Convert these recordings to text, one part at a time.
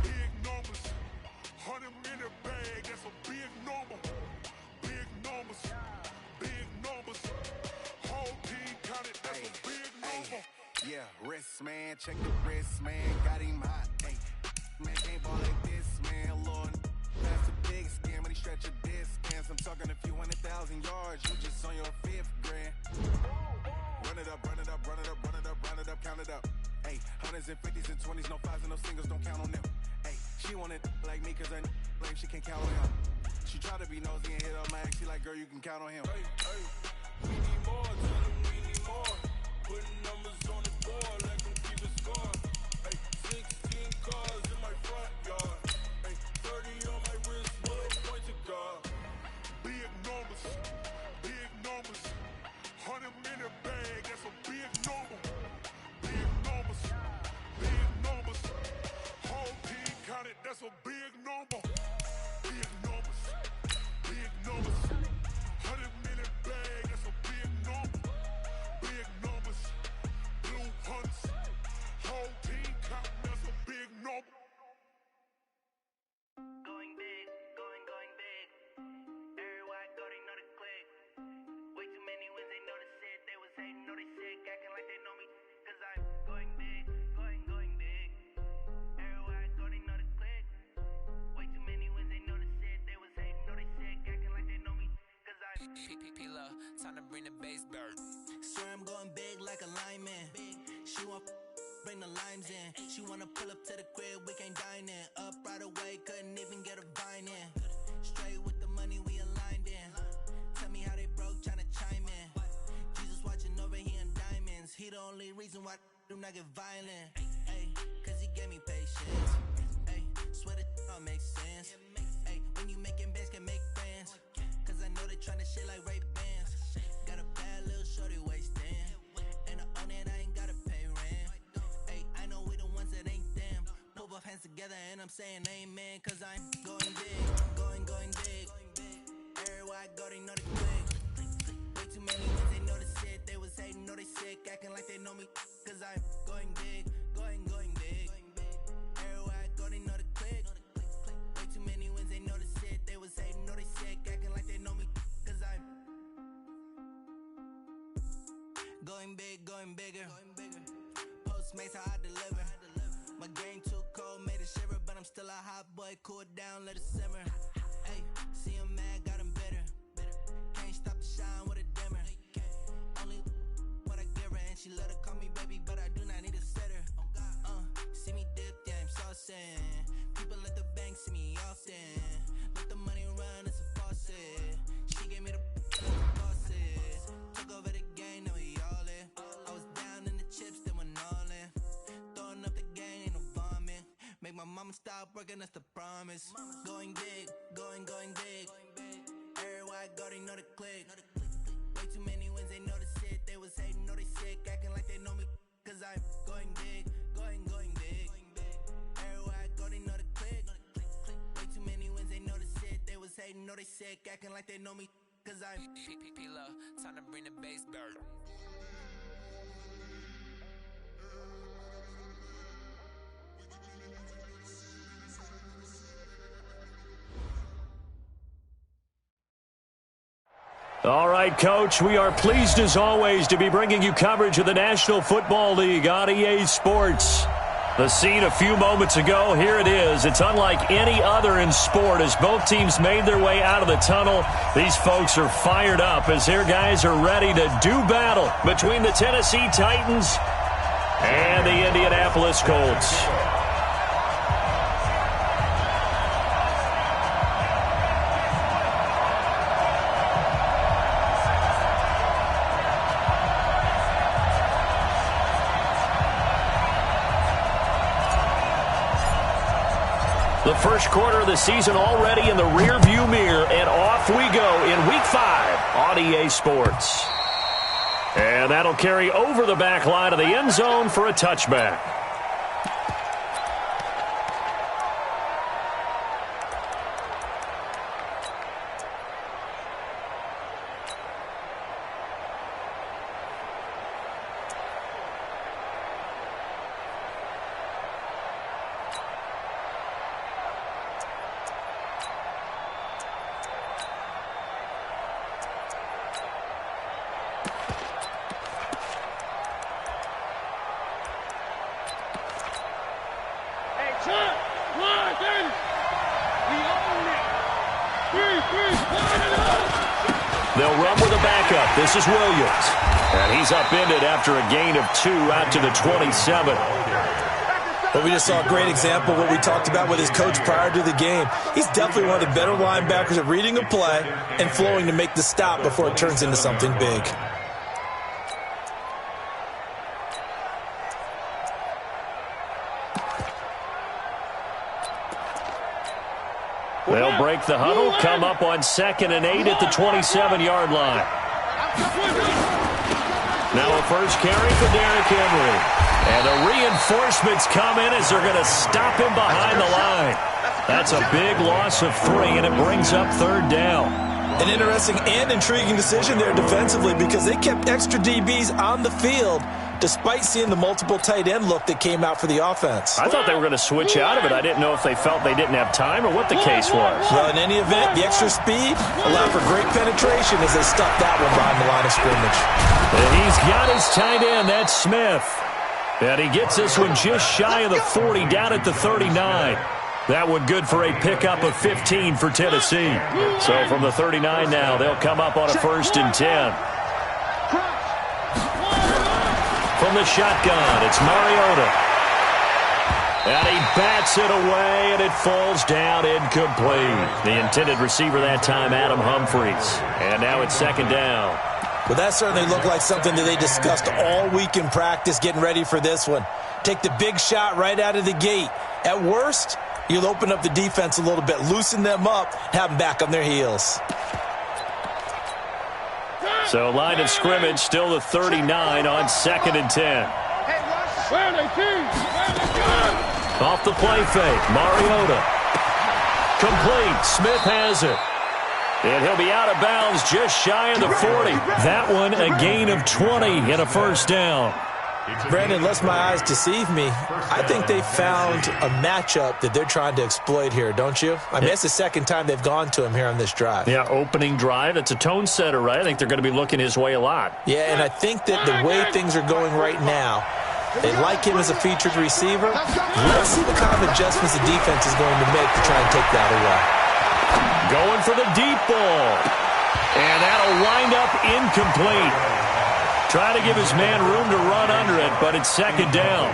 big numbers. 100 minute bag, that's a big number. Big numbers, big numbers. Whole team counted, that's a big number. Yeah, wrist man, check the wrist man, got him hot. Hey, man can't ball like this, man. Lord, that's a big scam when he stretch a distance. I'm talking a few 100,000 yards, you just on your 5th grand. Run it up, run it up, run it up, run it up, run it up, count it up. Hey, hundreds and 50s and 20s, no 5s and no singles, don't count on them. Hey, she want it like me cause I blame, she can't count on him. She try to be nosy and hit up my ex, she like, girl, you can count on him. Hey, hey, we need more, tell them we need more. Putting numbers on the board, let them keep it score. Hey, 16 cars in my front yard. Hey, 30 on my wrist, what a point to God. Big numbers, big numbers. 100 minute bag, that's a big number. Big numbers, big numbers. Whole team counted, that's a big number. Big numbers, big numbers. 100 minute bag, that's a big number. Big numbers, blue hunts. Whole team counting, that's a big number. Going big, going big. Everywhere I go, they know the click. Way too many wins, they know the shit. They was hating, know they sick, acting like they know me. Cause I'm going big, going big. Everywhere I go, they know the click. Way too many wins, they know the shit. They was hating, know they sick, acting like they know me. Cause I'm P-P-P-Love, time to bring the bass bird. Swear I'm going big like a lineman. She want bring the limes in. She wanna pull up to the crib, we can't dine in. Up right away, couldn't even get a vine in. Straight with the money we aligned in. Tell me how they broke, tryna chime in. Jesus watching over here in diamonds. He the only reason why do not get violent. Ay, cause he gave me patience. Ay, swear that all makes sense. Ay, when you making bands, can make friends. Cause I know they tryna shit like Ray-Bans. Got a bad little shorty wasting. And I own it, I ain't gotta pay rent. Ay, I know we the ones that ain't them. Pull both hands together and I'm saying amen. Cause I'm going big, going big. Everywhere I go, they know the click. Way too many wins, they know the shit. They was hating, know they sick, acting like they know me. Cause I'm going big, going big. Everywhere I go, they know the click. Way too many wins, they know the shit. They was hating, know they sick, acting like they know me. Cause I'm going big, going bigger. Postmates how I deliver. My game too cold, made it shiver, but I'm still a hot boy. Cool it down, let it simmer. Hey, see him mad, got him bitter. Can't stop the shine with a dimmer. Only what I give her, and she let her call me baby, but I do not need a sitter. See me dip, yeah, I'm saucing. People let the bank see me often. Let the money run, it's a faucet. She gave me the bosses. Took over the game, now we all in. I was down in the chips, then went all in. Throwing up the game, ain't no bombing. Make my mama stop working, that's the promise. Going big, going big. Everywhere I go, they know the click. Way too many wins, they know the shit. They was hating, know they sick, acting like they know me. Cause I'm going big, going big. Everywhere I go, they know the click. Way too many wins, they know the shit. They was hating, know they sick, acting like they know me. Cause I'm P-P-P-Love, time to bring the bass bird. All right, Coach, we are pleased as always to be bringing you coverage of the National Football League on EA Sports. The scene a few moments ago, here it is. It's unlike any other in sport as both teams made their way out of the tunnel. These folks are fired up as their guys are ready to do battle between the Tennessee Titans and the Indianapolis Colts. The first quarter of the season already in the rearview mirror, and off we go in Week 5 on EA Sports. And that'll carry over the back line of the end zone for a touchback. They'll run with a backup. This is Williams. And he's upended after a gain of 2 out to the 27. Well, we just saw a great example of what we talked about with his coach prior to the game. He's definitely one of the better linebackers at reading a play and flowing to make the stop before it turns into something big. They'll break the huddle, come up on 2nd and 8 at the 27-yard line. Now a first carry for Derrick Henry. And the reinforcements come in as they're going to stop him behind the line. That's a big loss of 3, and it brings up 3rd down. An interesting and intriguing decision there defensively because they kept extra DBs on the field despite seeing the multiple tight end look that came out for the offense. I thought they were going to switch out of it. I didn't know if they felt they didn't have time or what the case was. Well, in any event, the extra speed allowed for great penetration as they stuffed that one behind the line of scrimmage. And he's got his tight end. That's Smith. And he gets this one just shy of the 40, down at the 39. That one good for a pickup of 15 for Tennessee. So from the 39 now, they'll come up on a 1st and 10. From the shotgun, it's Mariota. And he bats it away, and it falls down incomplete. The intended receiver that time, Adam Humphries. And now it's 2nd down. Well, that certainly looked like something that they discussed all week in practice getting ready for this one. Take the big shot right out of the gate. At worst, you'll open up the defense a little bit, loosen them up, have them back on their heels. So line of scrimmage still the 39 on 2nd and 10. Off the play fake, Mariota. Complete, Smith has it. And he'll be out of bounds just shy of the 40. That one a gain of 20 and a 1st down. Brandon, lest my eyes deceive me, I think they found a matchup that they're trying to exploit here, don't you? I mean, it's the 2nd time they've gone to him here on this drive. Yeah, opening drive. It's a tone setter, right? I think they're going to be looking his way a lot. Yeah, and I think that the way things are going right now, they like him as a featured receiver. Let's see what kind of adjustments the defense is going to make to try and take that away. Going for the deep ball. And that'll wind up incomplete. Trying to give his man room to run under it, but it's 2nd down.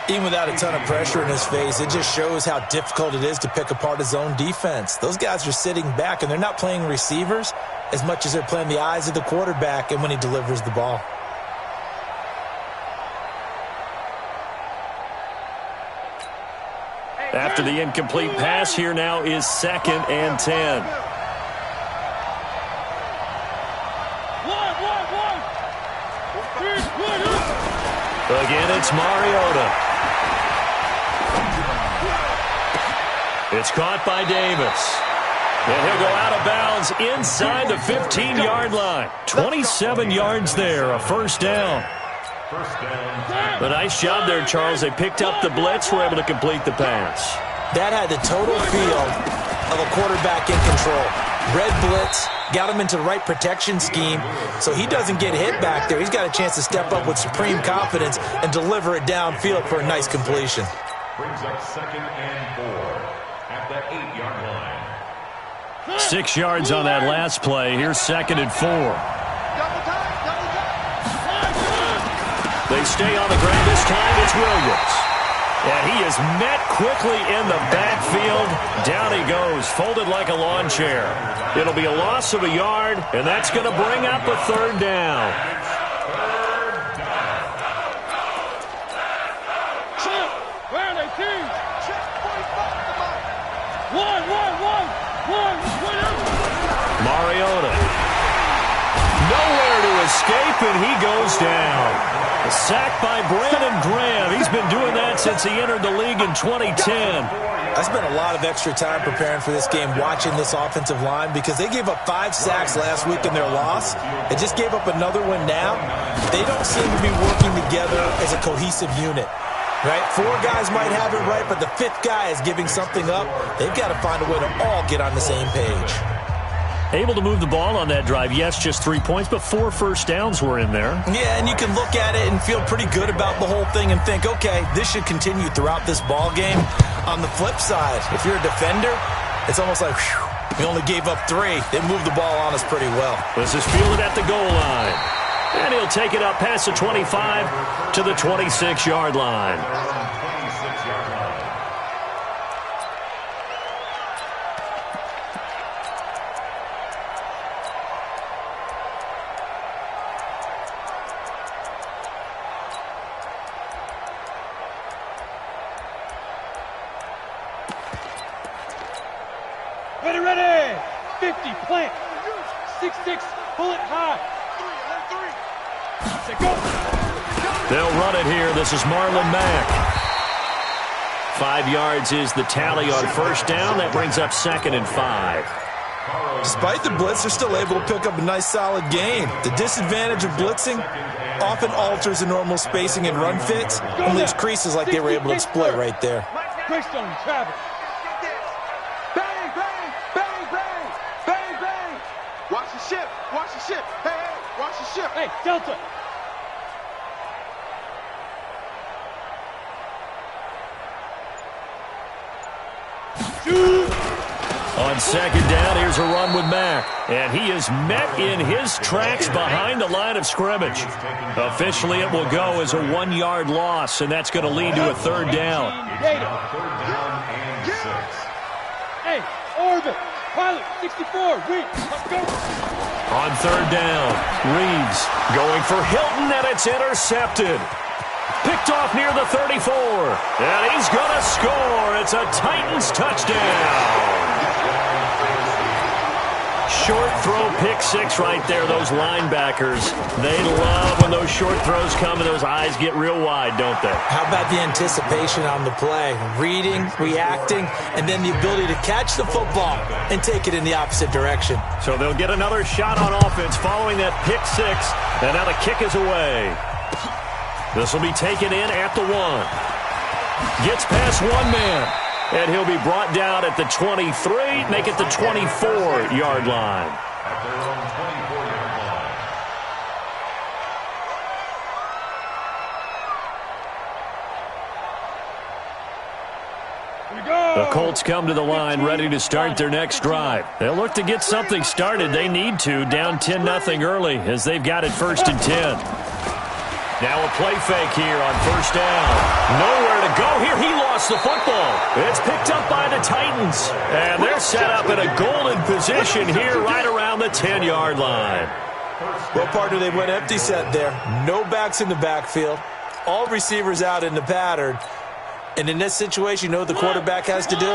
Even without a ton of pressure in his face, it just shows how difficult it is to pick apart his own defense. Those guys are sitting back, and they're not playing receivers as much as they're playing the eyes of the quarterback and when he delivers the ball. After the incomplete pass, here now is 2nd and 10. Again, it's Mariota. It's caught by Davis. And he'll go out of bounds inside the 15-yard line. 27 yards there, a 1st down. A nice job there, Charles. They picked up the blitz, were able to complete the pass. That had the total feel of a quarterback in control. Red blitz, got him into the right protection scheme, so he doesn't get hit back there. He's got a chance to step up with supreme confidence and deliver it downfield for a nice completion. Brings up 2nd and 4 at the 8-yard line. 6 yards on that last play. Here's 2nd and 4. They stay on the ground this time. It's Williams. And he is met quickly in the backfield. Down he goes, folded like a lawn chair. It'll be a loss of a yard, and that's going to bring up a 3rd down. Mariota. Nowhere to escape, and he goes down. A sack by Brandon Graham. He's been doing that since he entered the league in 2010. I spent a lot of extra time preparing for this game watching this offensive line because they gave up 5 sacks last week in their loss. They just gave up another one now. They don't seem to be working together as a cohesive unit. Right? 4 guys might have it right, but the 5th guy is giving something up. They've got to find a way to all get on the same page. Able to move the ball on that drive. Yes, just 3 points, but 4 first downs were in there. Yeah, and you can look at it and feel pretty good about the whole thing and think, okay, this should continue throughout this ball game. On the flip side, if you're a defender, it's almost like, whew, we only gave up 3. They moved the ball on us pretty well. This is fielded at the goal line. And he'll take it up past the 25 to the 26-yard line. Ready, 50, plant, 6-6, pull it high. 3, go. They'll run it here. This is Marlon Mack. 5 yards is the tally on first down. That brings up 2nd and 5. Despite the blitz, they're still able to pick up a nice, solid gain. The disadvantage of blitzing often alters the normal spacing and run fits and leaves creases like they were able to exploit right there. Greystone, Travis. Watch the ship. Hey, watch the ship. Hey, Delta. On 2nd down, here's a run with Mack. And he is met in his tracks behind the line of scrimmage. Officially, it will go as a 1-yard loss, and that's going to lead to a 3rd down. Hey, Orbit. Pilot, 64, Reeves, let's go. On 3rd down, Reeves going for Hilton, and it's intercepted. Picked off near the 34, and he's going to score. It's a Titans touchdown. Short throw, pick 6 right there. Those linebackers, they love when those short throws come and those eyes get real wide, don't they? How about the anticipation on the play? Reading, reacting, and then the ability to catch the football and take it in the opposite direction. So they'll get another shot on offense following that pick 6, and now the kick is away. This will be taken in at the 1. Gets past 1 man. And he'll be brought down at the 23, make it the 24-yard line. At their own 24-yard line. The Colts come to the line ready to start their next drive. They'll look to get something started. They need to, down 10-0 early as they've got it 1st and 10. Now a play fake here on 1st down. Nowhere to go here. He lost the football. It's picked up by the Titans. And they're set up in a golden position here right around the 10-yard line. Well, partner, they went empty set there. No backs in the backfield. All receivers out in the pattern. And in this situation, you know what the quarterback has to do?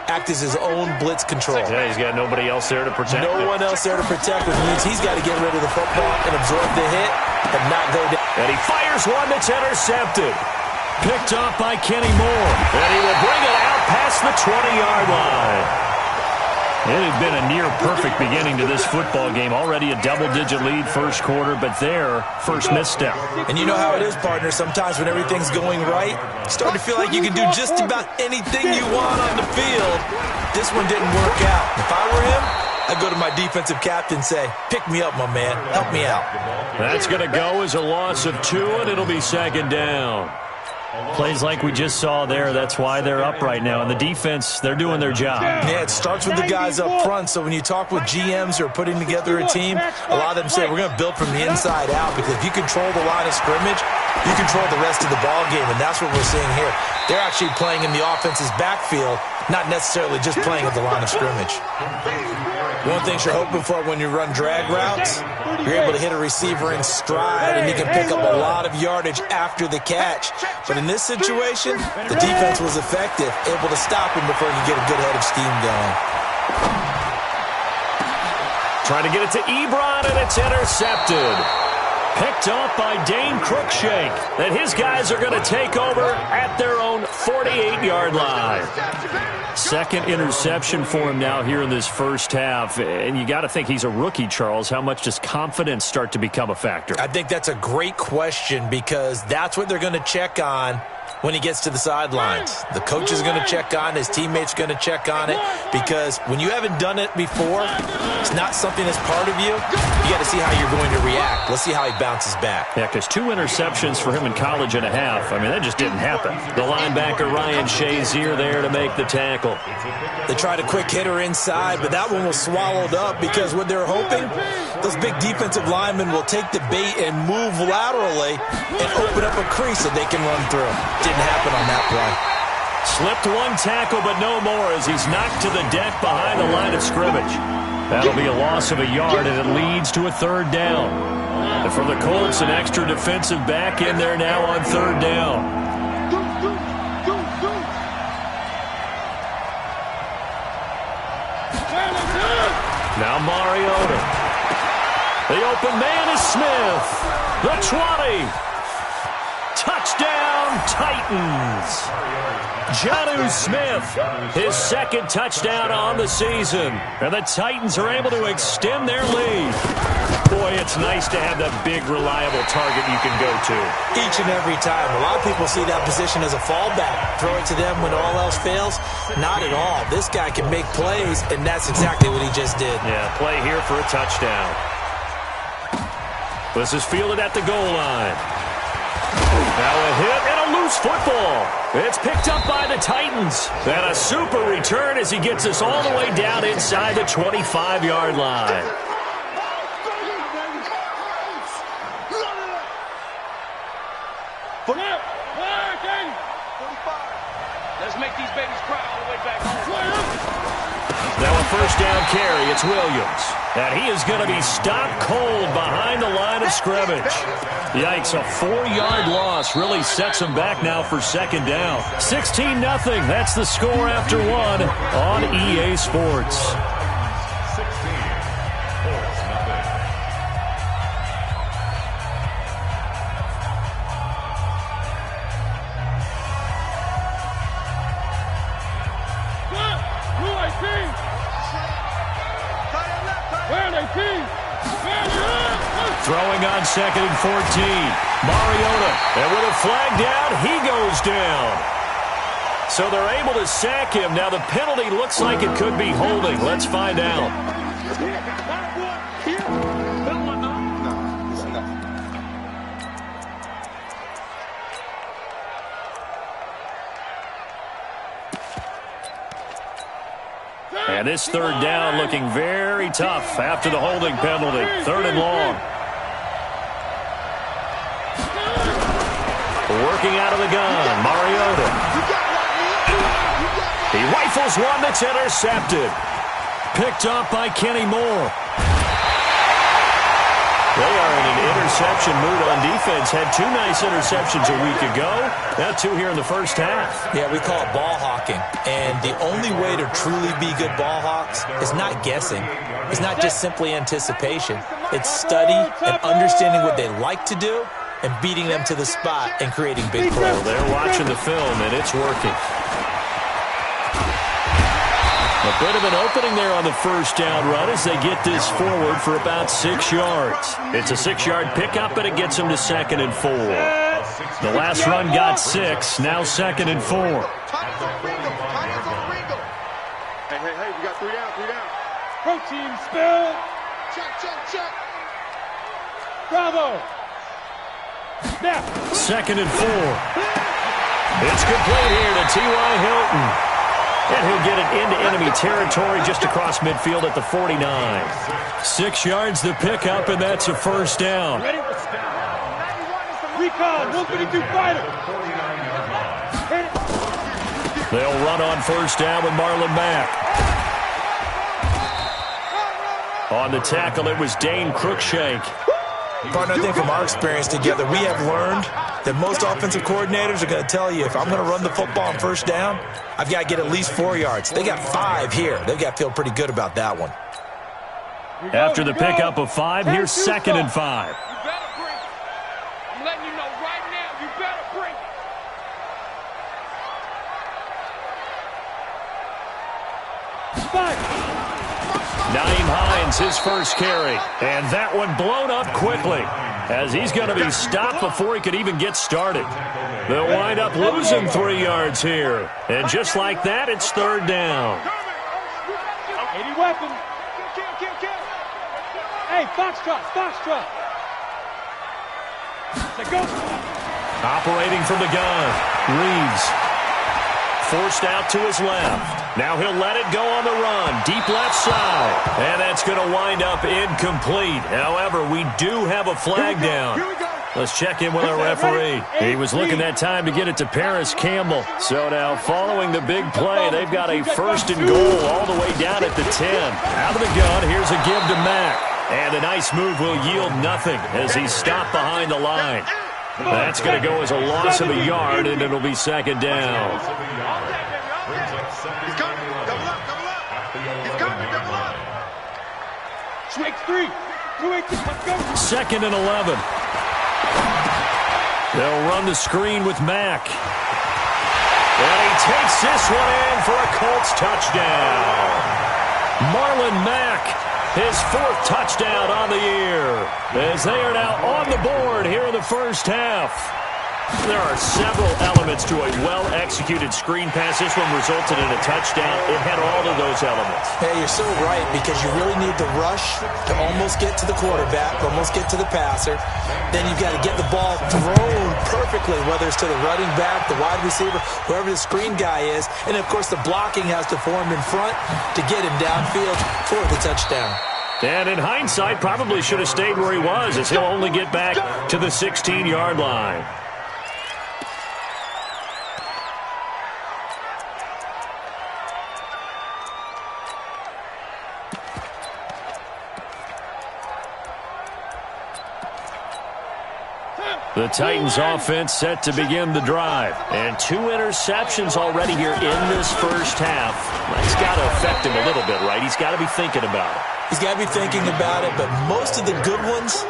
Act as his own blitz control. Yeah, he's got nobody else there to protect him. No one else there to protect, which means he's got to get rid of the football and absorb the hit and not go down. And he fires one that's intercepted. Picked off by Kenny Moore. And he will bring it out past the 20-yard line. It had been a near-perfect beginning to this football game. Already a double-digit lead first quarter, but their first misstep. And you know how it is, partner. Sometimes when everything's going right, you start to feel like you can do just about anything you want on the field. This one didn't work out. If I were him, I'd go to my defensive captain and say, pick me up, my man. Help me out. That's going to go as a loss of 2, and it'll be 2nd down. Plays like we just saw there, that's why they're up right now. And the defense, they're doing their job. Yeah, it starts with the guys up front. So when you talk with GMs who are putting together a team, a lot of them say we're going to build from the inside out, because if you control the line of scrimmage, you control the rest of the ball game, and that's what we're seeing here. They're actually playing in the offense's backfield, not necessarily just playing at the line of scrimmage. One thing you're hoping for when you run drag routes, you're able to hit a receiver in stride, and he can pick up a lot of yardage after the catch. But in this situation, the defense was effective, able to stop him before he could get a good head of steam going. Trying to get it to Ebron, and it's intercepted. Picked off by Dane Cruikshank. And his guys are going to take over at their own 48-yard line. Second interception for him now here in this first half. And you got to think he's a rookie, Charles. How much does confidence start to become a factor? I think that's a great question, because that's what they're going to check on when he gets to the sidelines. The coach is going to check on it. His teammates are going to check on it, because when you haven't done it before, it's not something that's part of you. You got to see how you're going to react. Let's see how he bounces back. Yeah, because 2 interceptions for him in college and a half. I mean, that just didn't happen. The linebacker, Ryan Shazier, there to make the tackle. They tried a quick hitter inside, but that one was swallowed up, because what they're hoping, those big defensive linemen will take the bait and move laterally and open up a crease that they can run through. Didn't happen on that play. Slipped one tackle, but no more, as he's knocked to the deck behind the line of scrimmage. That'll be a loss of a yard, and it leads to a 3rd down. And for the Colts, an extra defensive back in there now on 3rd down. Now Mariota. The open man is Smith. The 20. Touchdown, Titans. Jonnu Smith, his 2nd touchdown on the season. And the Titans are able to extend their lead. Boy, it's nice to have that big, reliable target you can go to. Each and every time. A lot of people see that position as a fallback. Throw it to them when all else fails. Not at all. This guy can make plays, and that's exactly what he just did. Yeah, play here for a touchdown. This is fielded at the goal line. Now a hit and a loose football. It's picked up by the Titans. And a super return as he gets us all the way down inside the 25-yard line. Let's make these babies cry all the way back home. Now a 1st down carry. It's Williams. And he is going to be stopped cold behind the line of scrimmage. Yikes, a 4-yard loss really sets him back now for 2nd down. 16-0. That's the score after 1 on EA Sports. Throwing on 2nd and 14. Mariota. And with a flag down, he goes down. So they're able to sack him. Now the penalty looks like it could be holding. Let's find out. And this 3rd down looking very tough after the holding penalty. 3rd and long. Working out of the gun, Mariota. He rifles one that's intercepted. Picked up by Kenny Moore. They are in an interception mood on defense. Had 2 nice interceptions a week ago. Now 2 here in the 1st half. Yeah, we call it ball hawking. And the only way to truly be good ball hawks is not guessing. It's not just simply anticipation. It's study and understanding what they like to do and beating them to the spot and creating big plays. Well, they're watching the film, and it's working. A bit of an opening there on the 1st down run as they get this forward for about 6 yards. It's a 6-yard pickup, and it gets them to 2nd and 4. The last run got 6, now 2nd and 4. Hey, we got 3 down, 3 down. Protein spill. Check. Bravo. Now. 2nd and 4. It's complete here to T.Y. Hilton. And he'll get it into enemy territory just across midfield at the 49. 6 yards the pickup, and that's a 1st down. Ready? Recon, 152 fighter. They'll run on 1st down with Marlon Mack. On the tackle, it was Dane Cruikshank. Partner, I think from our experience together, we have learned that most offensive coordinators are going to tell you, if I'm going to run the football on 1st down, I've got to get at least 4 yards. They got 5 here. They've got to feel pretty good about that one. After the pickup of 5, here's 2nd and 5. You better bring it. I'm letting you know right now, you better bring it. Fight. Nyheim Hines, his 1st carry. And that one blown up quickly as he's going to be stopped before he could even get started. They'll wind up losing 3 yards here. And just like that, it's third down. 80 weapon. Hey, Foxtrot. Let's go. Operating from the gun. Reeves. Forced out to his left. Now he'll let it go on the run. Deep left side. And that's going to wind up incomplete. However, we do have a flag down. Let's check in with our referee. He was looking that time to get it to Paris Campbell. So now following the big play, they've got a first and goal all the way down at the 10. Out of the gun, here's a give to Mack. And a nice move will yield nothing as he's stopped behind the line. That's going to go as a loss of a yard, and it'll be second down. He's coming. Double up. He's coming. Double up. Strike 3. 2-8, let's go. Second and 11. They'll run the screen with Mack. And he takes this one in for a Colts touchdown. Marlon Mack, his 4th touchdown on the year, as they are now on the board here in the first half. There are several elements to a well-executed screen pass. This one resulted in a touchdown. It had all of those elements. Hey, you're so right, because you really need the rush to almost get to the quarterback, almost get to the passer. Then you've got to get the ball thrown perfectly, whether it's to the running back, the wide receiver, whoever the screen guy is. And, of course, the blocking has to form in front to get him downfield for the touchdown. And in hindsight, probably should have stayed where he was, as he'll only get back to the 16-yard line. The Titans offense set to begin the drive. And 2 interceptions already here in this first half. That's got to affect him a little bit, right? He's got to be thinking about it. He's got to be thinking about it, but most of the good ones,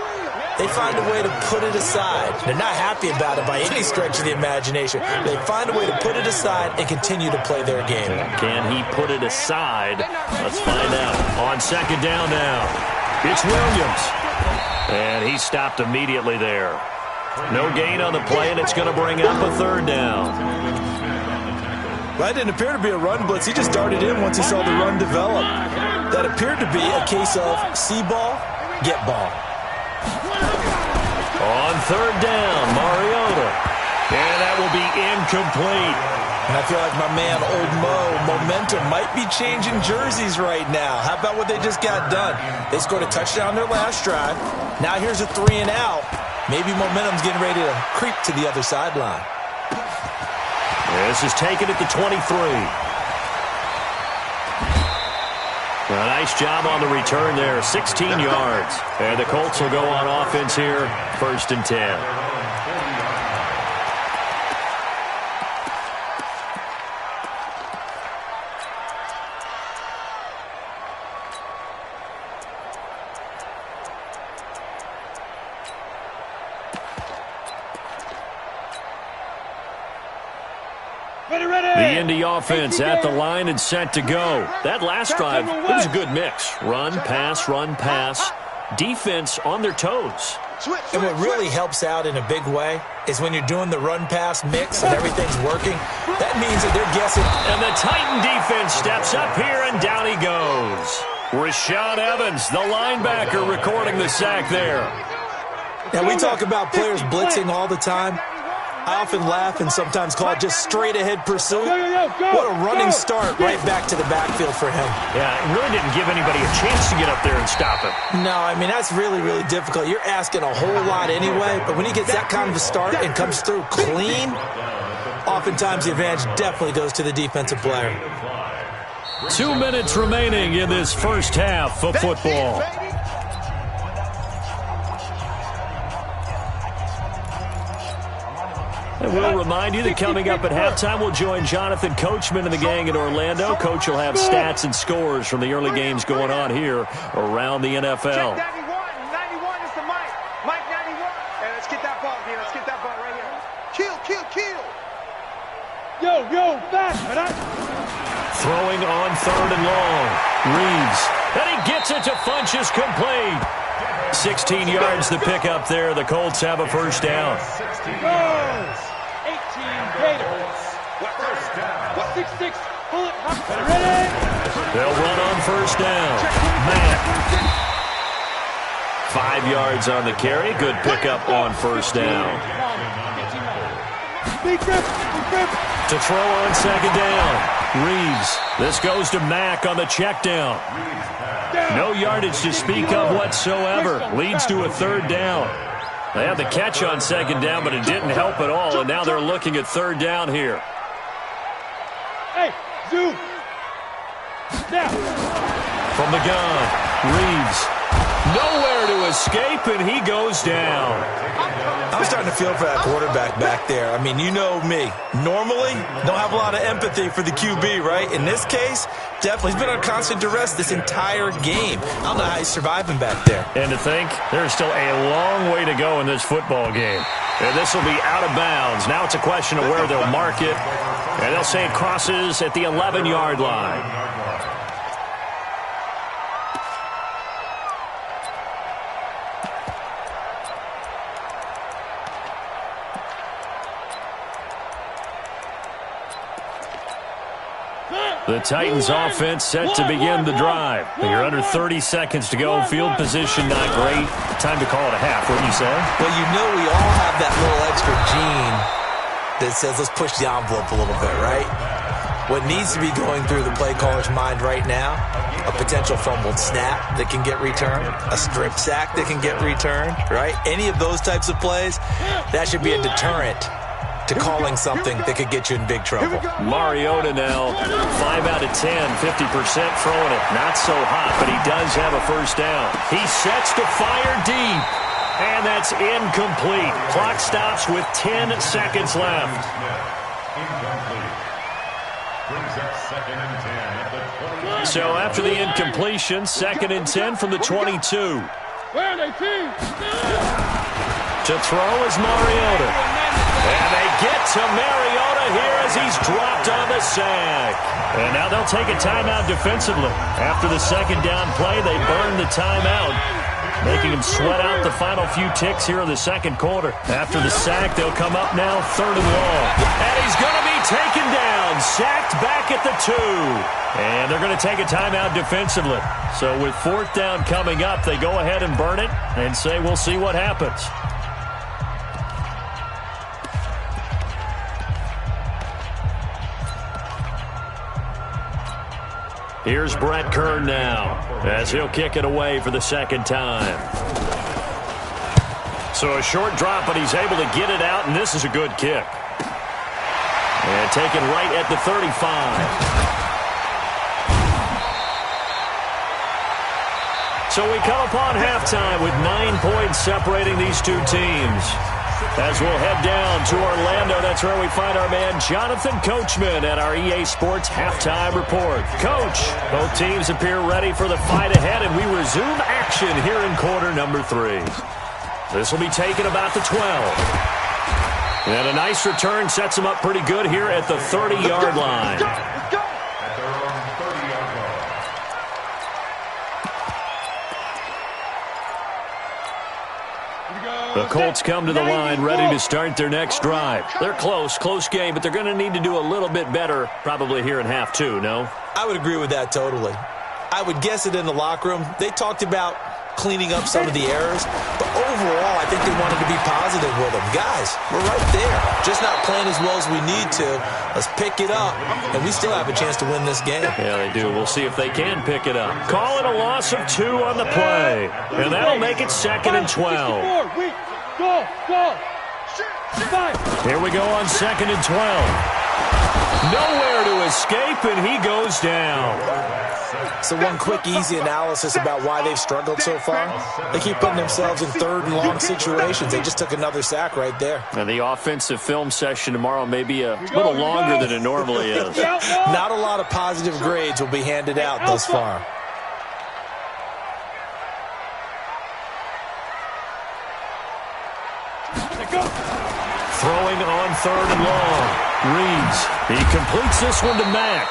they find a way to put it aside. They're not happy about it by any stretch of the imagination. They find a way to put it aside and continue to play their game. Can he put it aside? Let's find out. On second down now, it's Williams. And he stopped immediately there. No gain on the play, and it's going to bring up a third down. That didn't appear to be a run blitz. He just darted in once he saw the run develop. That appeared to be a case of see ball, get ball. On third down, Mariota. And that will be incomplete. And I feel like my man, Old Mo, momentum might be changing jerseys right now. How about what they just got done? They scored a touchdown their last drive. Now here's a 3 and out. Maybe momentum's getting ready to creep to the other sideline. This is taken at the 23. A nice job on the return there, 16 yards. And the Colts will go on offense here, first and 10. The Indy offense at the line and set to go. That last drive, it was a good mix. Run, pass. Defense on their toes. And what really helps out in a big way is when you're doing the run-pass mix and everything's working. That means that they're guessing. And the Titan defense steps up here, and down he goes. Rashaan Evans, the linebacker, recording the sack there. Now, we talk about players blitzing all the time. I often laugh and sometimes call it just straight-ahead pursuit. What a running start right back to the backfield for him. Yeah, it really didn't give anybody a chance to get up there and stop him. No, I mean, that's really, really difficult. You're asking a whole lot anyway, but when he gets that kind of a start and comes through clean, oftentimes the advantage definitely goes to the defensive player. 2 minutes remaining in this first half of football. And we'll remind you that coming up at halftime, we'll join Jonathan Coachman and the gang in Orlando. Coach will have stats and scores from the early games going on here around the NFL. Check 91 is the Mike. Mike 91. Hey, let's get that ball, Dean. Let's get that ball right here. Kill. Yo, fast, man. Throwing on third and long. Reeves. And he gets it to Funchess, complete. 16 yards to pick up there. The Colts have a first down. 6-6. Pull it. Ready? They'll run on first down. Mack. 5 yards on the carry. Good pickup on first down. To throw on second down. Reeves. This goes to Mack on the check down. No yardage to speak of whatsoever. Leads to a third down. They had the catch on second down, but it didn't help at all, and now they're looking at third down here. Hey, zoom. Now. From the gun, Reeves. Nowhere to escape, and he goes down. I'm starting to feel for that quarterback back there. I mean, you know me. Normally, don't have a lot of empathy for the QB, right? In this case, definitely. He's been under constant duress this entire game. I don't know how he's surviving back there. And to think, there's still a long way to go in this football game. And this will be out of bounds. Now it's a question of where they'll mark it. And they'll say it crosses at the 11-yard line. The Titans offense set to begin the drive. You're under 30 seconds to go. Field position not great. Time to call it a half. What do you say? Well, you know we all have that little extra gene that says let's push the envelope a little bit, right? What needs to be going through the play caller's mind right now, a potential fumbled snap that can get returned, a strip sack that can get returned, right? Any of those types of plays, that should be a deterrent to calling something that could get you in big trouble. Mariota now, 5 out of 10, 50% throwing it. Not so hot, but he does have a first down. He sets to fire deep, and that's incomplete. Clock stops with 10 seconds left. Incomplete. Brings up 2nd and 10 at the 20. So after the incompletion, 2nd and 10 from the 22. Where are they, team? To throw is Mariota. And they get to Mariota here as he's dropped on the sack. And now they'll take a timeout defensively. After the second down play, they burn the timeout, making him sweat out the final few ticks here in the second quarter. After the sack, they'll come up now 3rd and long. And he's going to be taken down, sacked back at the 2. And they're going to take a timeout defensively. So with 4th down coming up, they go ahead and burn it and say we'll see what happens. Here's Brett Kern now as he'll kick it away for the second time. So a short drop, but he's able to get it out, and this is a good kick. And taken right at the 35. So we come upon halftime with 9 points separating these two teams. As we'll head down to Orlando, that's where we find our man Jonathan Coachman at our EA Sports Halftime Report. Coach, both teams appear ready for the fight ahead, and we resume action here in quarter number 3. This will be taken about the 12. And a nice return sets them up pretty good here at the 30-yard line. The Colts come to the line ready to start their next drive. They're close game, but they're going to need to do a little bit better probably here in half 2, no? I would agree with that totally. I would guess it in the locker room. They talked about cleaning up some of the errors, but overall I think they wanted to be positive with them. Guys, we're right there. Just not playing as well as we need to. Let's pick it up, and we still have a chance to win this game. Yeah, they do. We'll see if they can pick it up. Call it a loss of 2 on the play, and that'll make it 2nd and 12. Go. Here we go on 2nd and 12. Nowhere to escape, and he goes down. So one quick, easy analysis about why they've struggled so far. They keep putting themselves in 3rd and long situations. They just took another sack right there. And the offensive film session tomorrow may be a little longer than it normally is. Not a lot of positive grades will be handed out thus far. Throwing on 3rd and long. Reeves. He completes this one to Mack.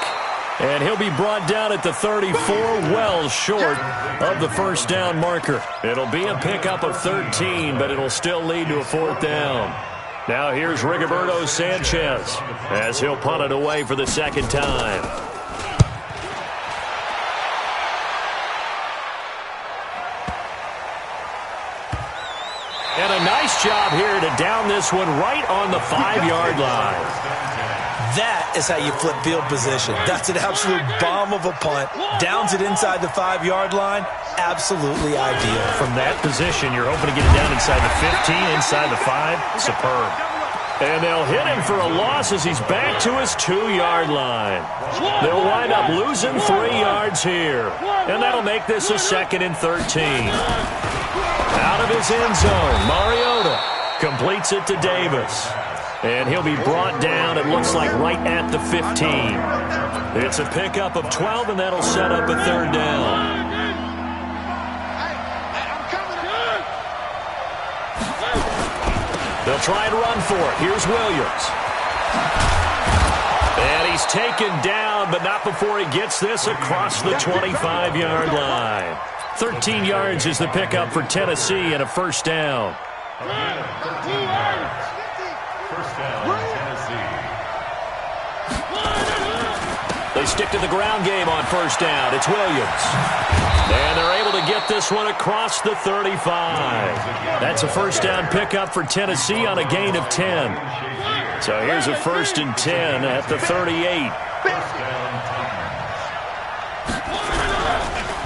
And he'll be brought down at the 34, well short of the first down marker. It'll be a pickup of 13, but it'll still lead to a 4th down. Now here's Rigoberto Sanchez as he'll punt it away for the second time. And a nice job here to down this one right on the 5-yard line. That is how you flip field position. That's an absolute bomb of a punt. Downs it inside the 5-yard line. Absolutely ideal. From that position, you're hoping to get it down inside the 15, inside the 5. Superb. And they'll hit him for a loss as he's back to his 2-yard line. They'll wind up losing 3 yards here. And that'll make this a 2nd and 13. Out of his end zone, Mariota completes it to Davis. And he'll be brought down, it looks like, right at the 15. It's a pickup of 12, and that'll set up a 3rd down. They'll try and run for it. Here's Williams. And he's taken down, but not before he gets this across the 25-yard line. 13 yards is the pickup for Tennessee and a 1st down. First down, Tennessee. They stick to the ground game on 1st down. It's Williams. And they're able to get this one across the 35. That's a 1st down pickup for Tennessee on a gain of 10. So here's a 1st and 10 at the 38.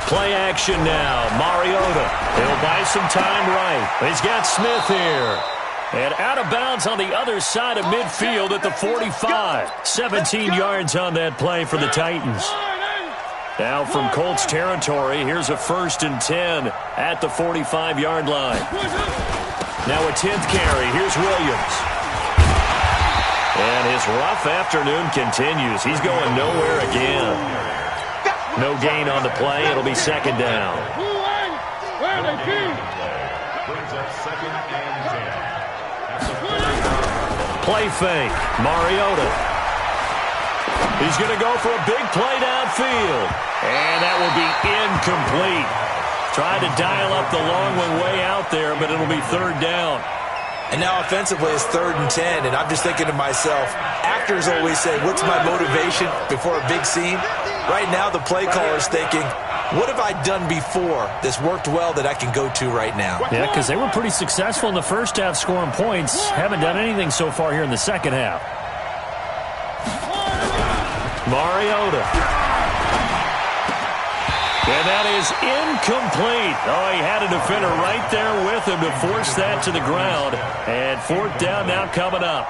Play action now. Mariota. He'll buy some time right. He's got Smith here. And out of bounds on the other side of midfield at the 45. 17 yards on that play for the Titans. Now from Colts territory, here's a 1st and 10 at the 45-yard line. Now a 10th carry. Here's Williams. And his rough afternoon continues. He's going nowhere again. No gain on the play. It'll be 2nd down. Brings up 2nd and 10. Play fake. Mariota. He's going to go for a big play downfield. And that will be incomplete. Tried to dial up the long one way out there, but it'll be 3rd down. And now offensively it's 3rd and 10, and I'm just thinking to myself, actors always say, what's my motivation before a big scene? Right now the play caller's thinking, what have I done before that's worked well that I can go to right now? Yeah, because they were pretty successful in the first half scoring points. Haven't done anything so far here in the second half. Mariota. And that is incomplete. Oh, he had a defender right there with him to force that to the ground. And 4th down now coming up.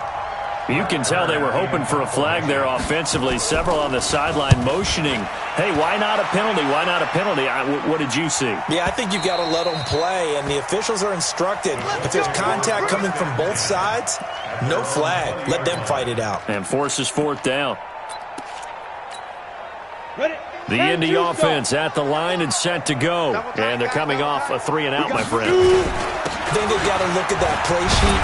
You can tell they were hoping for a flag there offensively. Several on the sideline motioning, hey, why not a penalty? Why not a penalty? What did you see? Yeah, I think you've got to let them play, and the officials are instructed. If there's contact coming from both sides, no flag. Let them fight it out. And forces 4th down. The Indy offense at the line and set to go. And they're coming off a 3-and-out, my friend. I think they've got to look at that play sheet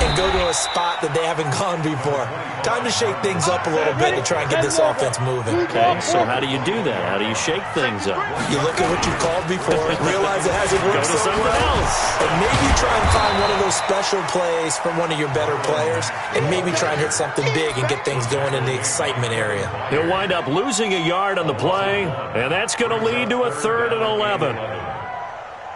and go to a spot that they haven't gone before. Time to shake things up a little bit to try and get this offense moving. Okay, so how do you do that? How do you shake things up? You look at what you've called before, realize it hasn't worked so well, else. and maybe try and find one of those special plays from one of your better players, and maybe try and hit something big and get things going in the excitement area. He'll wind up losing a yard on the play, and that's going to lead to a 3rd and 11.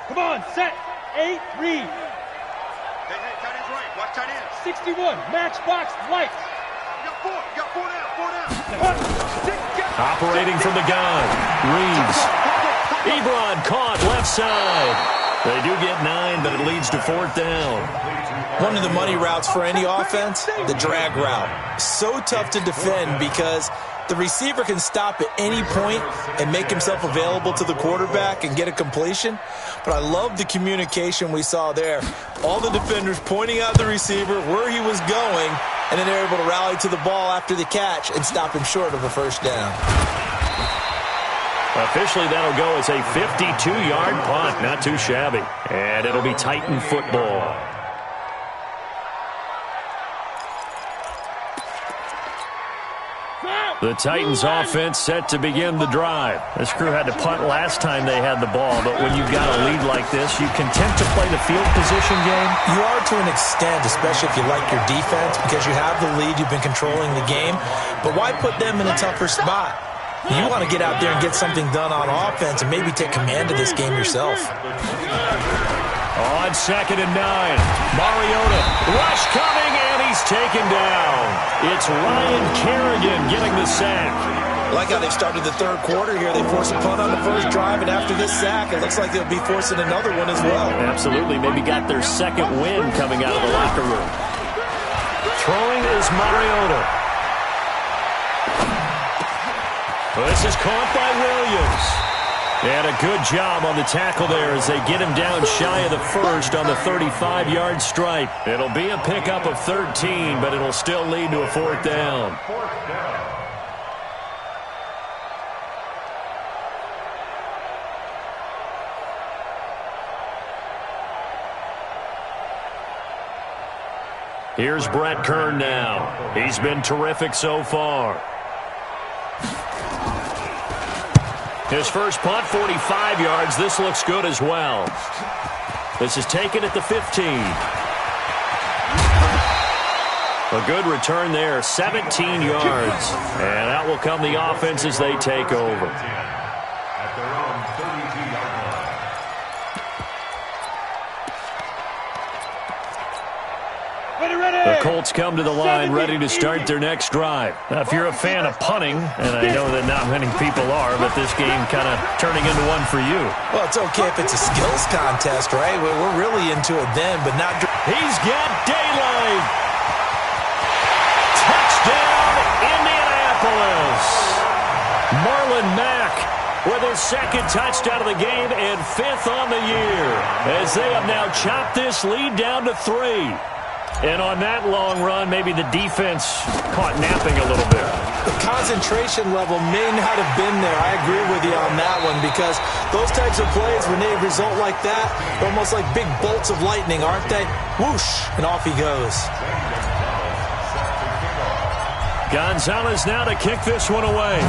Come on, set, 8, read. Hey, tight end's right. Watch tight end. 61, matchbox, lights. You got 4 down. Operating from the gun. Reeves. Ebron caught left side. They do get 9, but it leads to 4th down. One of the money routes for any offense, the drag route. So tough to defend because the receiver can stop at any point and make himself available to the quarterback and get a completion. But I love the communication we saw there. All the defenders pointing out the receiver where he was going, and then they're able to rally to the ball after the catch and stop him short of a 1st down. Officially, that'll go as a 52-yard punt. Not too shabby. And it'll be Titan football. Foul! The Titans offense set to begin the drive. This crew had to punt last time they had the ball, but when you've got a lead like this, you content to play the field position game? You are to an extent, especially if you like your defense, because you have the lead, you've been controlling the game. But why put them in a tougher spot? You want to get out there and get something done on offense and maybe take command of this game yourself. On 2nd and 9, Mariota, rush coming, and he's taken down. It's Ryan Kerrigan getting the sack. Like how they've started the third quarter here. They forced a punt on the first drive, and after this sack, it looks like they'll be forcing another one as well. Absolutely. Maybe got their second win coming out of the locker room. Throwing is Mariota. This is caught by Williams. And a good job on the tackle there as they get him down shy of the first on the 35-yard stripe. It'll be a pickup of 13, but it'll still lead to a 4th down. Here's Brett Kern now. He's been terrific so far. His first punt, 45 yards. This looks good as well. This is taken at the 15. A good return there, 17 yards. And out will come the offense as they take over. At their own 32-yard line. The Colts come to the line ready to start their next drive. Now, if you're a fan of punting, and I know that not many people are, but this game kind of turning into one for you. Well, it's okay if it's a skills contest, right? We're really into it then, but not... He's got daylight. Touchdown, Indianapolis. Marlon Mack with his second touchdown of the game and 5th on the year, as they have now chopped this lead down to 3. And on that long run, maybe the defense caught napping a little bit. The concentration level may not have been there. I agree with you on that one, because those types of plays, when they result like that, they're almost like big bolts of lightning, aren't they? Whoosh, and off he goes. Gonzalez now to kick this one away.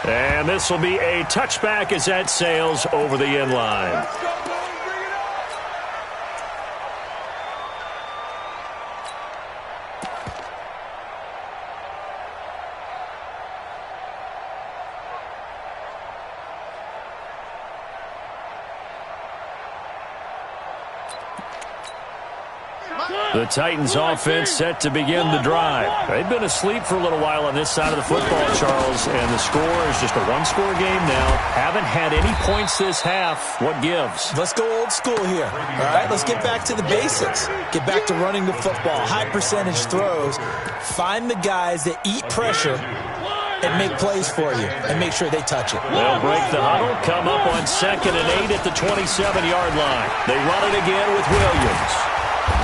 And this will be a touchback as that sails over the end line. The Titans offense set to begin the drive. They've been asleep for a little while on this side of the football, Charles, and the score is just a one-score game now. Haven't had any points this half. What gives? Let's go old school here. All right, let's get back to the basics. Get back to running the football, high percentage throws. Find the guys that eat pressure and make plays for you, and make sure they touch it. They'll break the huddle, come up on 2nd and 8 at the 27-yard line. They run it again with Williams.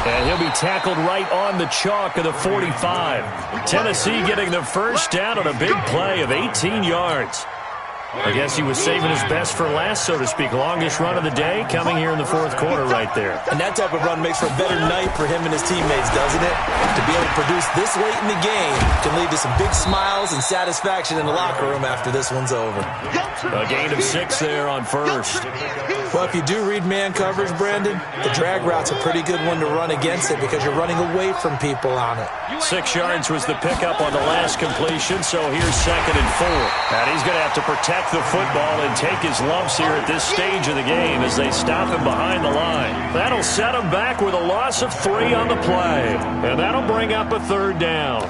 And he'll be tackled right on the chalk of the 45. Tennessee getting the first down on a big play of 18 yards. I guess he was saving his best for last, so to speak. Longest run of the day coming here in the 4th quarter right there. And that type of run makes for a better night for him and his teammates, doesn't it? To be able to produce this late in the game can lead to some big smiles and satisfaction in the locker room after this one's over. A gain of 6 there on first. Well, if you do read man coverage, Brandon, the drag route's a pretty good one to run against it because you're running away from people on it. 6 yards was the pickup on the last completion, so here's 2nd and 4. And he's going to have to protect the football and take his lumps here at this stage of the game as they stop him behind the line. That'll set him back with a loss of 3 on the play. And that'll bring up a 3rd down.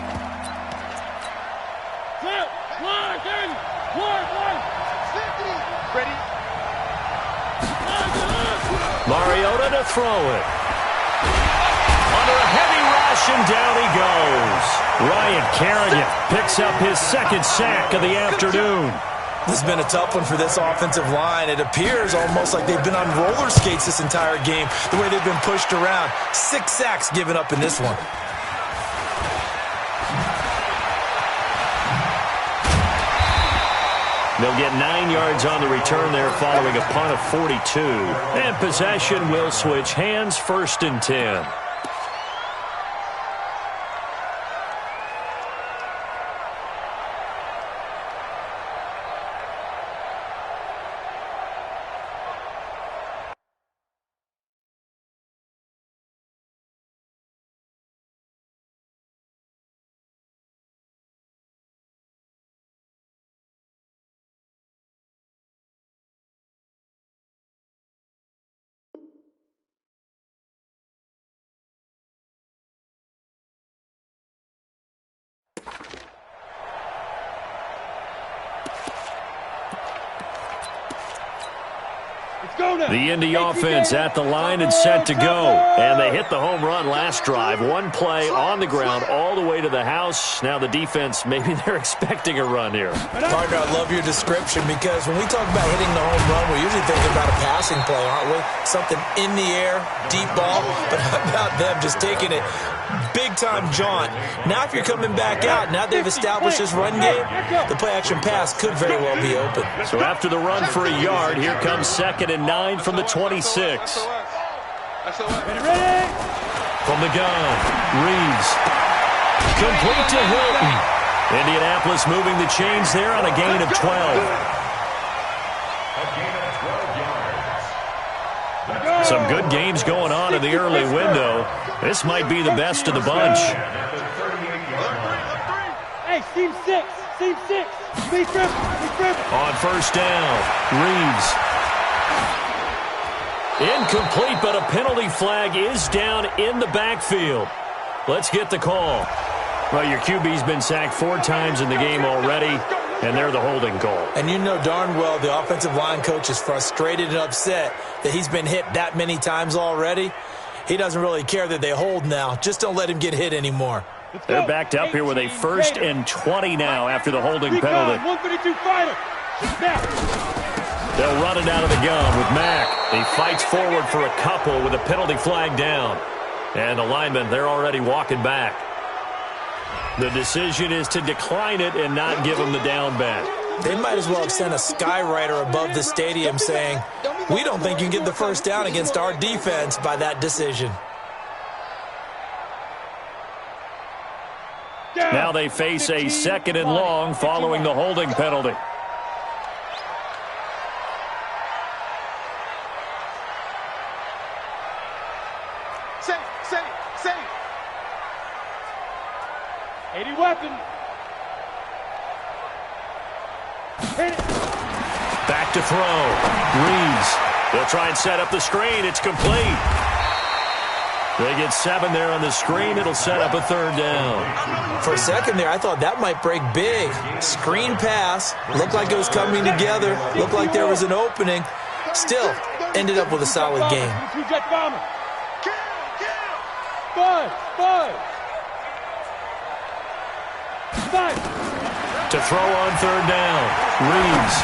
Mariota to throw it. Under a heavy rush, and down he goes. Ryan Kerrigan picks up his 2nd sack of the afternoon. This has been a tough one for this offensive line. It appears almost like they've been on roller skates this entire game, the way they've been pushed around. 6 sacks given up in this one. They'll get 9 yards on the return there following a punt of 42. And possession will switch hands, 1st and 10. The Indy offense at the line and set to go. And they hit the home run last drive. One play on the ground all the way to the house. Now the defense, maybe they're expecting a run here. Partner, I love your description because when we talk about hitting the home run, we're usually thinking about a passing play, aren't we? Something in the air, deep ball. But how about them just taking it big-time jaunt? Now if you're coming back out, now they've established this run game, the play-action pass could very well be open. So after the run for a yard, here comes 2nd and 9 from the 26. From the gun, Reeves. Complete to Hilton. Indianapolis moving the chains there on a gain of 12. Some good games going on in the early window. This might be the best of the bunch. Hey, team 6. On first down, Reeves. Incomplete, but a penalty flag is down in the backfield. Let's get the call. Well, your QB's been sacked 4 times in the game already, and they're the holding call. And you know darn well the offensive line coach is frustrated and upset that he's been hit that many times already. He doesn't really care that they hold now. Just don't let him get hit anymore. They're backed up here with a 1st and 20 now after the holding penalty. 152 fighter. They'll run it out of the gun with Mack. He fights forward for a couple with a penalty flag down. And the linemen, they're already walking back. The decision is to decline it and not give him the down back. They might as well have sent a skywriter above the stadium saying, we don't think you can get the first down against our defense by that decision. Now they face a 2nd and long following the holding penalty. Safe. 80 weapon. Hit it. Back to throw. Reeves. They'll try and set up the screen. It's complete. They get 7 there on the screen. It'll set up a 3rd down. For a second there, I thought that might break big. Screen pass. Looked like it was coming together. Looked like there was an opening. Still, ended up with a solid game. Five. To throw on 3rd down. Reeves.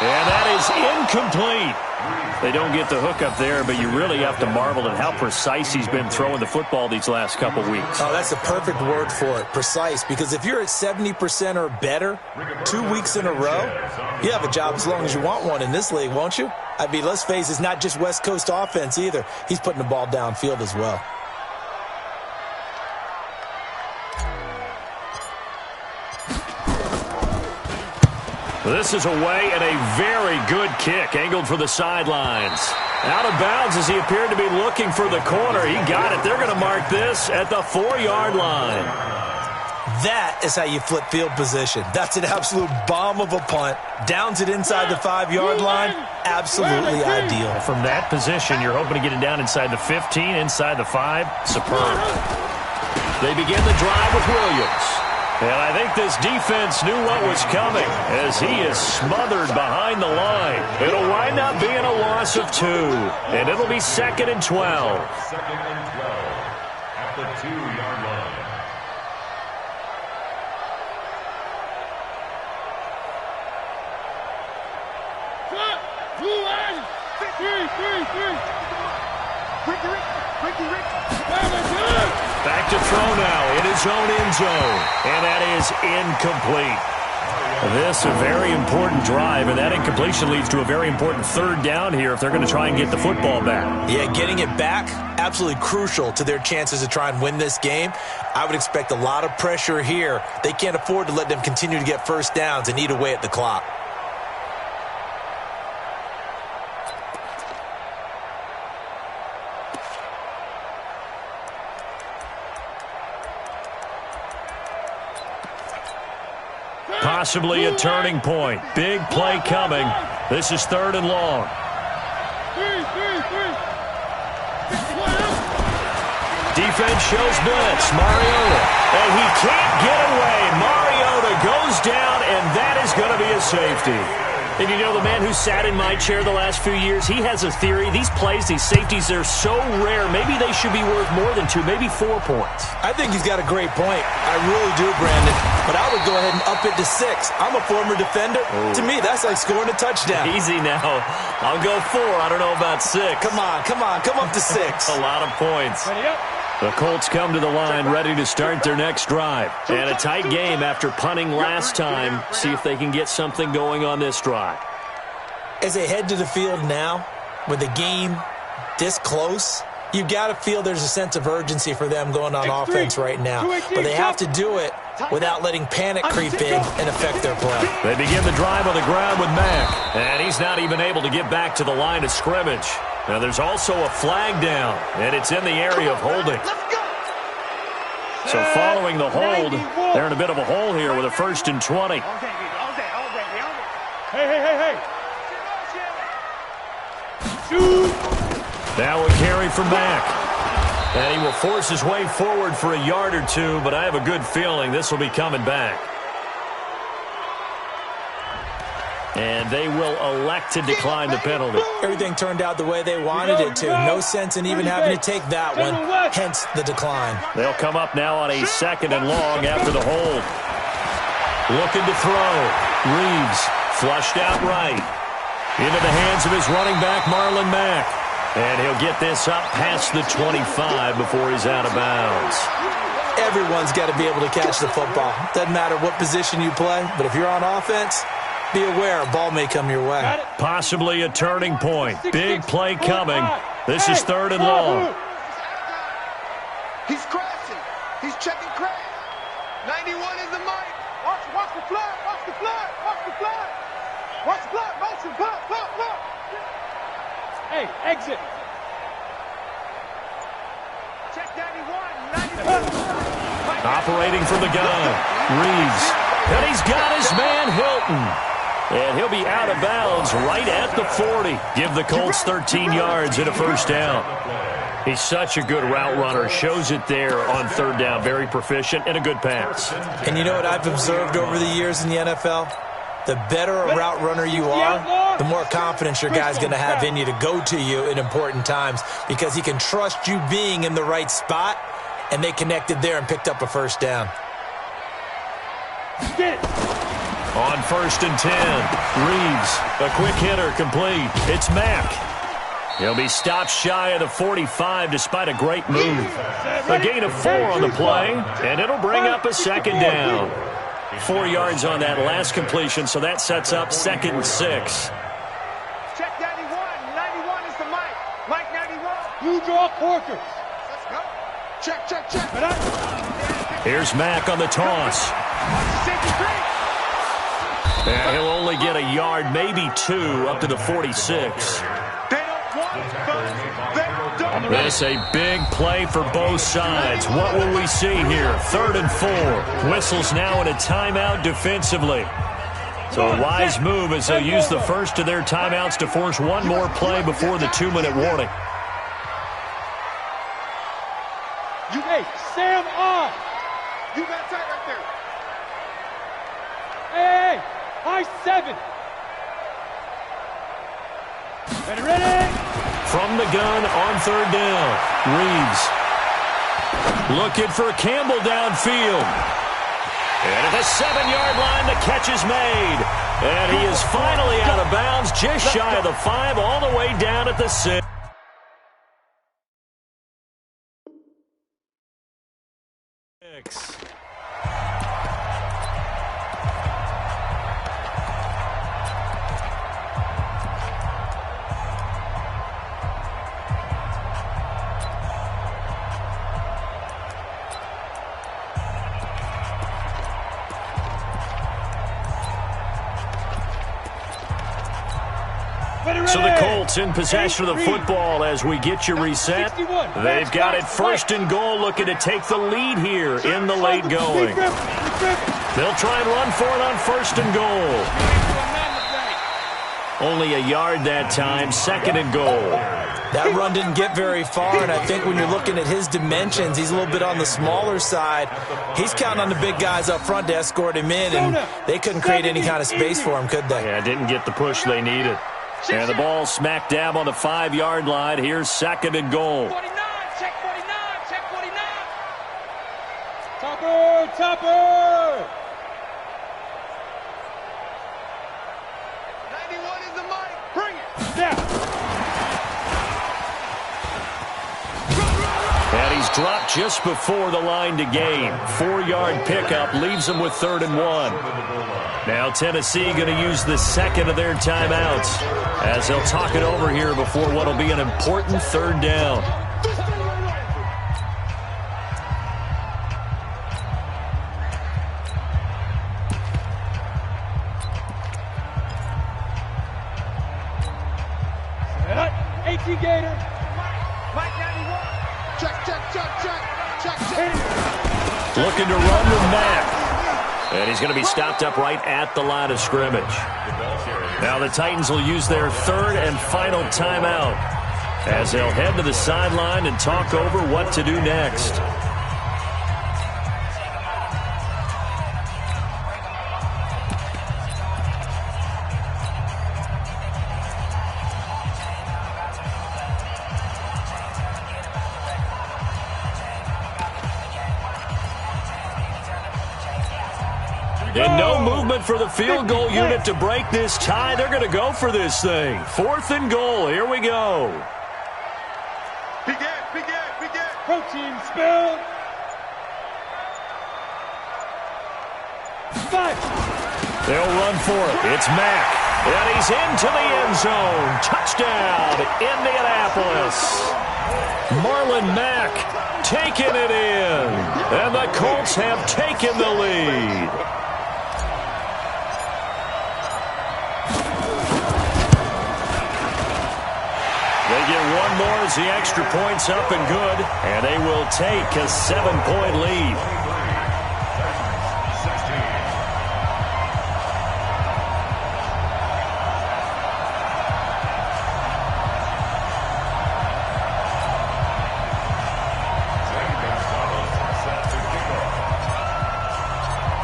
And that is incomplete. They don't get the hook up there, but you really have to marvel at how precise he's been throwing the football these last couple weeks. Oh, that's a perfect word for it, precise, because if you're at 70% or better 2 weeks in a row, you have a job as long as you want one in this league, won't you? I mean, let's face it, it's not just West Coast offense either. He's putting the ball downfield as well. This is away and a very good kick angled for the sidelines. Out of bounds as he appeared to be looking for the corner. He got it. They're going to mark this at the 4-yard line. That is how you flip field position. That's an absolute bomb of a punt. Downs it inside the 5-yard line. Absolutely ideal. From that position, you're hoping to get it down inside the 15, inside the 5. Superb. They begin the drive with Williams. And I think this defense knew what was coming as he is smothered behind the line. It'll wind up being a loss of 2, and it'll be 2nd and 12. 2nd and 12 at the 2-yard line. Back to throw now in his own end zone, and that is incomplete. This a very important drive, and that incompletion leads to a very important 3rd down here if they're going to try and get the football back. Yeah, getting it back, absolutely crucial to their chances to try and win this game. I would expect a lot of pressure here. They can't afford to let them continue to get first downs and eat away at the clock. Possibly a turning point. Big play coming. This is 3rd and long. Defense shows blitz. Mariota. And he can't get away. Mariota goes down, and that is going to be a safety. And you know, the man who sat in my chair the last few years, he has a theory. These plays, these safeties, they're so rare. Maybe they should be worth more than 2, maybe 4 points. I think he's got a great point. I really do, Brandon. But I would go ahead and up it to 6. I'm a former defender. Oh. To me, that's like scoring a touchdown. Easy now. I'll go 4. I don't know about 6. Come on. Come up to 6. A lot of points. The Colts come to the line ready to start their next drive. And a tight game after punting last time. See if they can get something going on this drive. As they head to the field now, with the game this close, you got to feel there's a sense of urgency for them going on offense right now. But they have to do it without letting panic creep in and affect their play. They begin the drive on the ground with Mack. And he's not even able to get back to the line of scrimmage. Now there's also a flag down, and it's in the area of holding. So following the hold, they're in a bit of a hole here with a 1st and 20. Hey. Shoot. Now a carry from Mack. And he will force his way forward for a yard or 2, but I have a good feeling this will be coming back. And they will elect to decline the penalty. Everything turned out the way they wanted it to. No sense in even having to take that one, hence the decline. They'll come up now on a 2nd and long after the hold. Looking to throw. Reeves flushed out right. Into the hands of his running back, Marlon Mack. And he'll get this up past the 25 before he's out of bounds. Everyone's got to be able to catch the football. Doesn't matter what position you play, but if you're on offense, be aware a ball may come your way. Possibly a turning point. Big play coming. This is 3rd and long. He's crashing. He's checking crash. 91 is the mic. Watch the flag. Watch the flag. Watch the flag. Watch the flag. Motion. Block. Hey, exit. Check 91. Operating from the gun. Reeves. And he's got his man, Hilton. And he'll be out of bounds right at the 40. Give the Colts 13 yards and a 1st down. He's such a good route runner. Shows it there on 3rd down. Very proficient and a good pass. And you know what I've observed over the years in the NFL? The better a route runner you are, the more confidence your guy's going to have in you to go to you in important times because he can trust you being in the right spot, and they connected there and picked up a 1st down. On 1st and 10, Reeves, a quick hitter complete. It's Mack. He'll be stopped shy of the 45 despite a great move. A gain of 4 on the play, and it'll bring up a 2nd down. 4 yards on that last completion, so that sets up 2nd and 6. Check 91. 91 is the mic. Mic 91. You draw quarters. Let's go. Check. Here's Mack on the toss. And he'll only get a yard, maybe 2, up to the 46. This a big play for both sides. What will we see here? 3rd and 4. Whistles now in a timeout defensively. So a wise move as they'll use the first of their timeouts to force one more play before the 2-minute warning. Hey, Sam on. You got tight right there. Hey, high 7. Ready? From the gun on 3rd down. Reeves looking for Campbell downfield. And at the 7-yard line, the catch is made. And he is finally out of bounds, just shy of the 5, all the way down at the 6. So the Colts in possession of the football as we get you reset. They've got it 1st and goal, looking to take the lead here in the late going. They'll try and run for it on 1st and goal. Only a yard that time, 2nd and goal. That run didn't get very far, and I think when you're looking at his dimensions, he's a little bit on the smaller side. He's counting on the big guys up front to escort him in, and they couldn't create any kind of space for him, could they? Yeah, didn't get the push they needed. And the ball smack dab on the 5-yard line. Here's 2nd and goal. 49, check 49, check 49. Topper, topper. 91 is the mic. Bring it. Now. And he's dropped just before the line to gain. 4-yard pickup leaves him with 3rd and 1. Now Tennessee going to use the 2nd of their timeouts as they'll talk it over here before what will be an important 3rd down. Gator. Mike 91. Check, check, check, check, check, check. Looking to run with Mack. And he's going to be stopped up right at the line of scrimmage. Now the Titans will use their 3rd and final timeout as they'll head to the sideline and talk over what to do next. And no movement for the field goal unit to break this tie. They're going to go for this thing. 4th and goal. Here we go. Begin. Protein spill. 5. They'll run for it. It's Mack. And he's into the end zone. Touchdown, Indianapolis. Marlon Mack taking it in. And the Colts have taken the lead. They get one more as the extra point's up and good, and they will take a 7-point lead.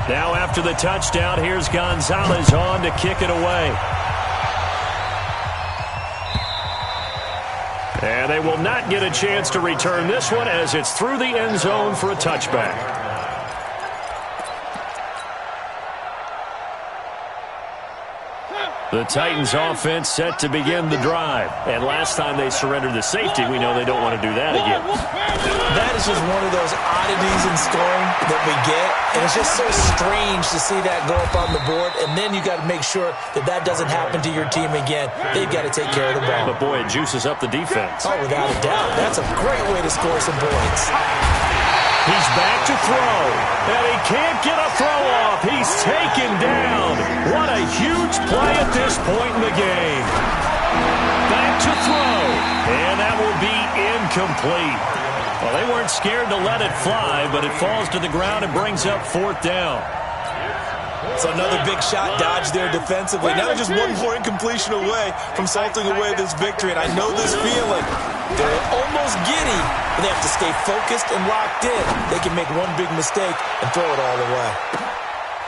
Now after the touchdown, here's Gonzalez on to kick it away. And they will not get a chance to return this one as it's through the end zone for a touchback. The Titans offense set to begin the drive. And last time they surrendered the safety, we know they don't want to do that again. That is just one of those oddities in scoring that we get. And it's just so strange to see that go up on the board. And then you got to make sure that that doesn't happen to your team again. They've got to take care of the ball. But boy, it juices up the defense. Oh, without a doubt. That's a great way to score some points. He's back to throw, and he can't get a throw off. He's taken down. What a huge play at this point in the game. Back to throw, and that will be incomplete. Well, they weren't scared to let it fly, but it falls to the ground and brings up 4th down. So another big shot dodge there defensively. Now just one more incompletion away from salting away this victory, and I know this feeling. They're almost giddy, but they have to stay focused and locked in. They can make one big mistake and throw it all away.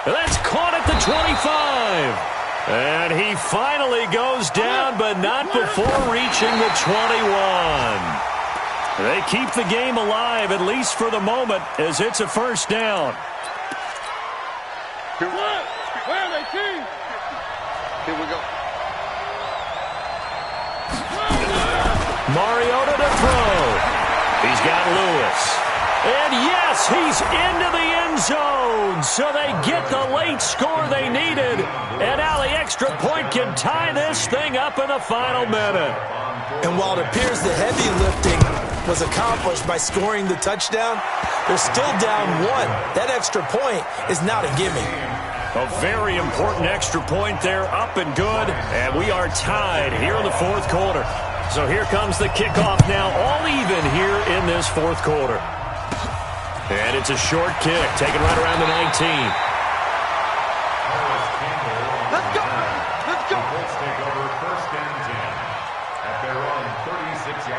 That's caught at the 25. And he finally goes down, but not before reaching the 21. They keep the game alive, at least for the moment, as it's a 1st down. Here we go. Mariota to throw. He's got Lewis. And yes, he's into the end zone. So they get the late score they needed. And now the extra point can tie this thing up in the final minute. And while it appears the heavy lifting was accomplished by scoring the touchdown, they're still down 1. That extra point is not a gimme. A very important extra point there, up and good. And we are tied here in the 4th quarter. So here comes the kickoff now, all even here in this 4th quarter. And it's a short kick, taken right around the 19. Let's go. The Colts take over 1st and 10 at their own 36-yard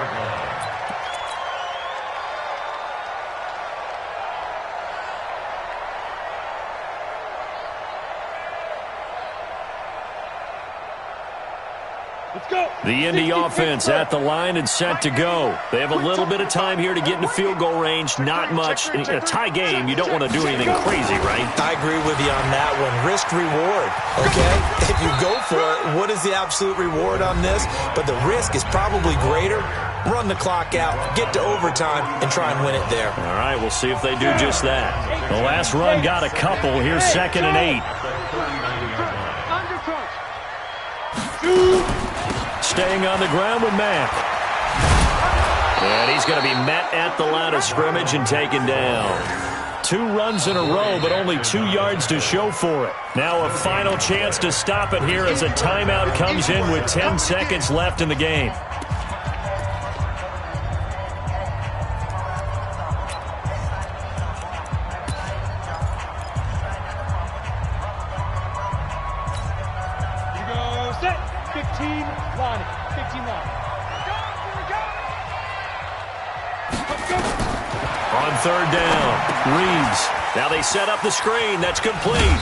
Let's go. The Indy offense at the line and set to go. They have a little bit of time here to get into field goal range. Not much. In a tie game, you don't want to do anything crazy, right? I agree with you on that one. Risk reward, okay? If you go for it, what is the absolute reward on this? But the risk is probably greater. Run the clock out, get to overtime, and try and win it there. All right, we'll see if they do just that. The last run got a couple. Here's 2nd and 8. Staying on the ground with Mack. And he's going to be met at the line of scrimmage and taken down. 2 runs in a row, but only 2 yards to show for it. Now a final chance to stop it here as a timeout comes in with 10 seconds left in the game. On 3rd down, Reeves. Now they set up the screen. That's complete.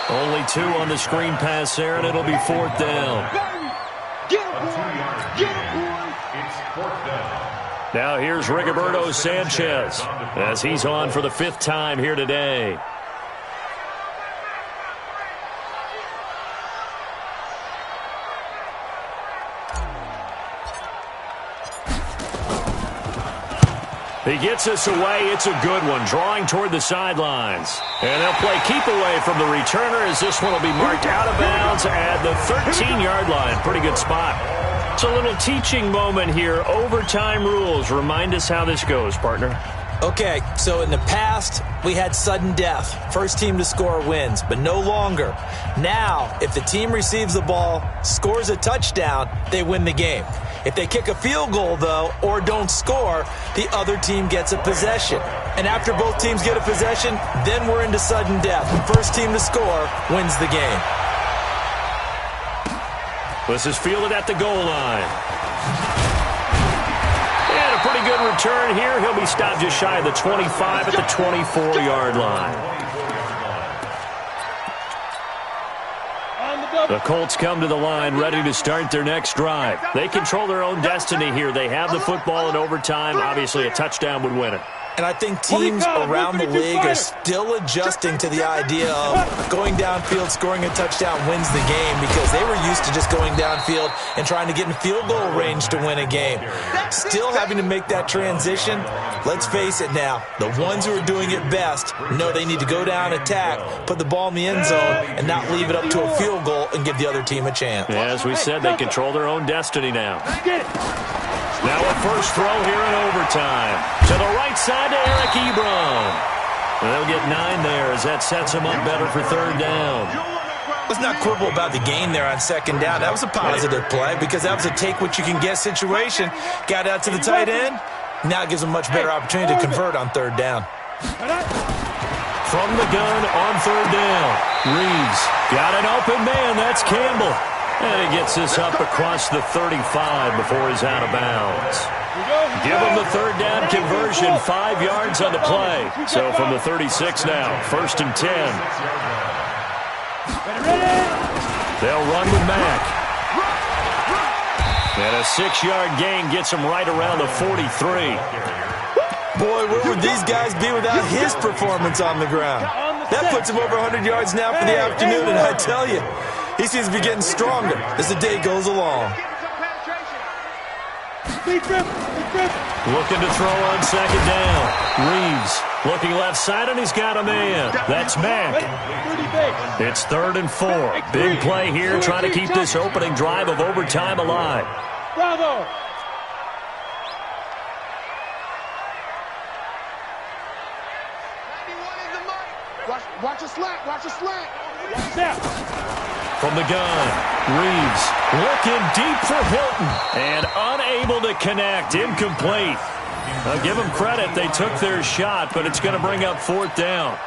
Only 2 on the screen pass there, and it'll be 4th down. Now here's Rigoberto Sanchez as he's on for the 5th time here today. He gets us away. It's a good one, drawing toward the sidelines. And they'll play keep away from the returner as this one will be marked out of bounds at the 13-yard line. Pretty good spot. It's a little teaching moment here. Overtime rules. Remind us how this goes, partner. Okay, so in the past, we had sudden death. First team to score wins, but no longer. Now, if the team receives the ball, scores a touchdown, they win the game. If they kick a field goal, though, or don't score, the other team gets a possession. And after both teams get a possession, then we're into sudden death. First team to score wins the game. This is fielded at the goal line. And a pretty good return here. He'll be stopped just shy of the 25 at the 24-yard line. The Colts come to the line ready to start their next drive. They control their own destiny here. They have the football in overtime. Obviously, a touchdown would win it. And I think teams around the league are still adjusting to the idea of going downfield, scoring a touchdown wins the game, because they were used to just going downfield and trying to get in field goal range to win a game. Still having to make that transition. Let's face it now, the ones who are doing it best know they need to go down, attack, put the ball in the end zone, and not leave it up to a field goal and give the other team a chance. Yeah, as we said, they control their own destiny now. Now a first throw here in overtime. To the right side to Eric Ebron. And they'll get 9 there as that sets him up better for 3rd down. Let's not quibble about the gain there on 2nd down. That was a positive play because that was a take-what-you-can-get situation. Got out to the tight end. Now it gives them a much better opportunity to convert on 3rd down. From the gun on 3rd down. Reeves got an open man. That's Campbell. And he gets this up across the 35 before he's out of bounds. Give him the 3rd down conversion, 5 yards on the play. So from the 36 now, 1st and 10. They'll run with Mack. And a 6-yard gain gets him right around the 43. Boy, where would these guys be without his performance on the ground? That puts him over 100 yards now for the afternoon, and I tell you, he seems to be getting stronger as the day goes along. Looking to throw on 2nd down. Reeves looking left side, and he's got a man. That's Mack. It's 3rd and 4. Big play here, trying to keep this opening drive of overtime alive. Bravo! Watch a slant. Watch a slant. From the gun, Reeves looking deep for Hilton and unable to connect. Incomplete. I'll give them credit. They took their shot, but it's going to bring up 4th down.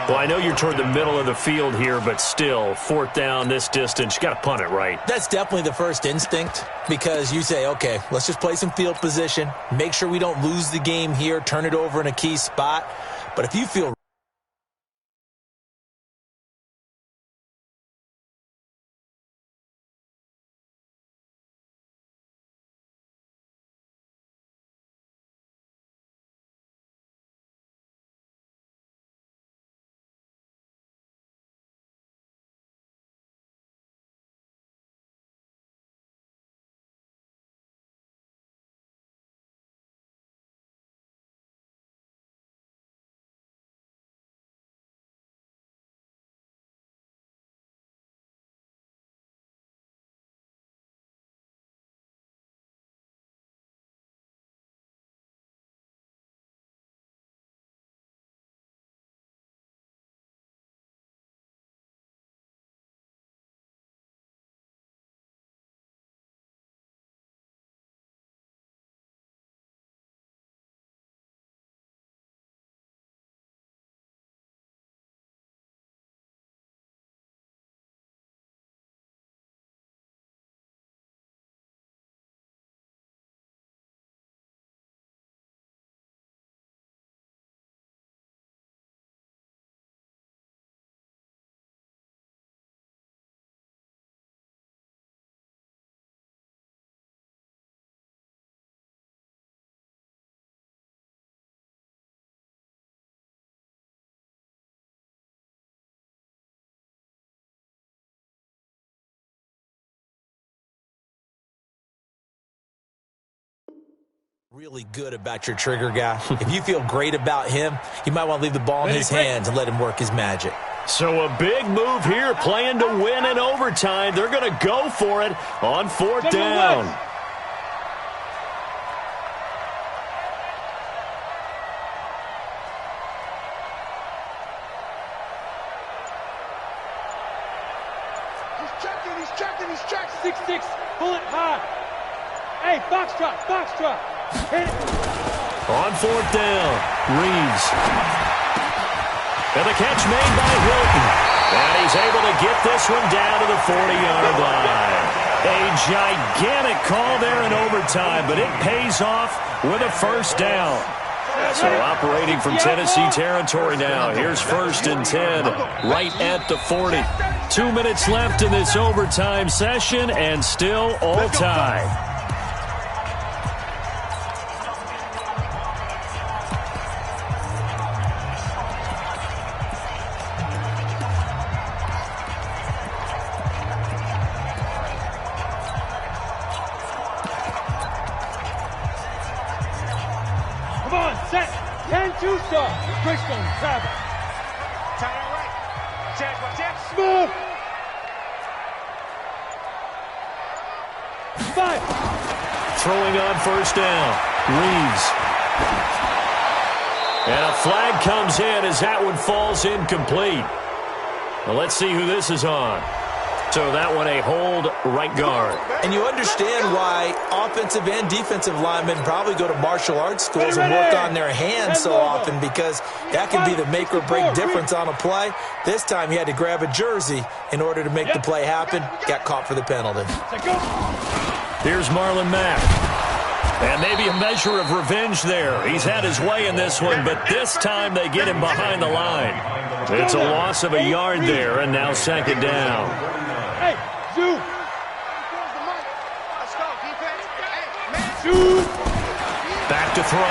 Well, I know you're toward the middle of the field here, but still, 4th down this distance, you got to punt it right. That's definitely the first instinct, because you say, okay, let's just play some field position, make sure we don't lose the game here, turn it over in a key spot. But if you feel Really good about your trigger guy. If you feel great about him, you might want to leave the ball in his hands and let him work his magic. So a big move here, playing to win in overtime. They're going to go for it on fourth down. He's checking. 6-6, pull it high. Hey, box drop. Hit it. On fourth down, Reeves. And the catch made by Hilton. And he's able to get this one down to the 40-yard line. A gigantic call there in overtime, but it pays off with a first down. So operating from Tennessee territory now. Here's 1st and 10, right at the 40. 2 minutes left in this overtime session, and still all tied. Come on, set. 10-2 start. Bridgestone, travel. Tight end right. Watch out. Smooth. 5. Throwing on first down, Reeves. And a flag comes in as that one falls incomplete. Well, let's see who this is on. So that one a hold right guard. And you understand why offensive and defensive linemen probably go to martial arts schools and work on their hands so often, because that can be the make or break difference on a play. This time he had to grab a jersey in order to make the play happen. Got caught for the penalty. Here's Marlon Mack. And maybe a measure of revenge there. He's had his way in this one, but this time they get him behind the line. It's a loss of a yard there, and now 2nd down. Hey, Zoo. Let's go, defense. Hey, man. Zoo. Back to throw.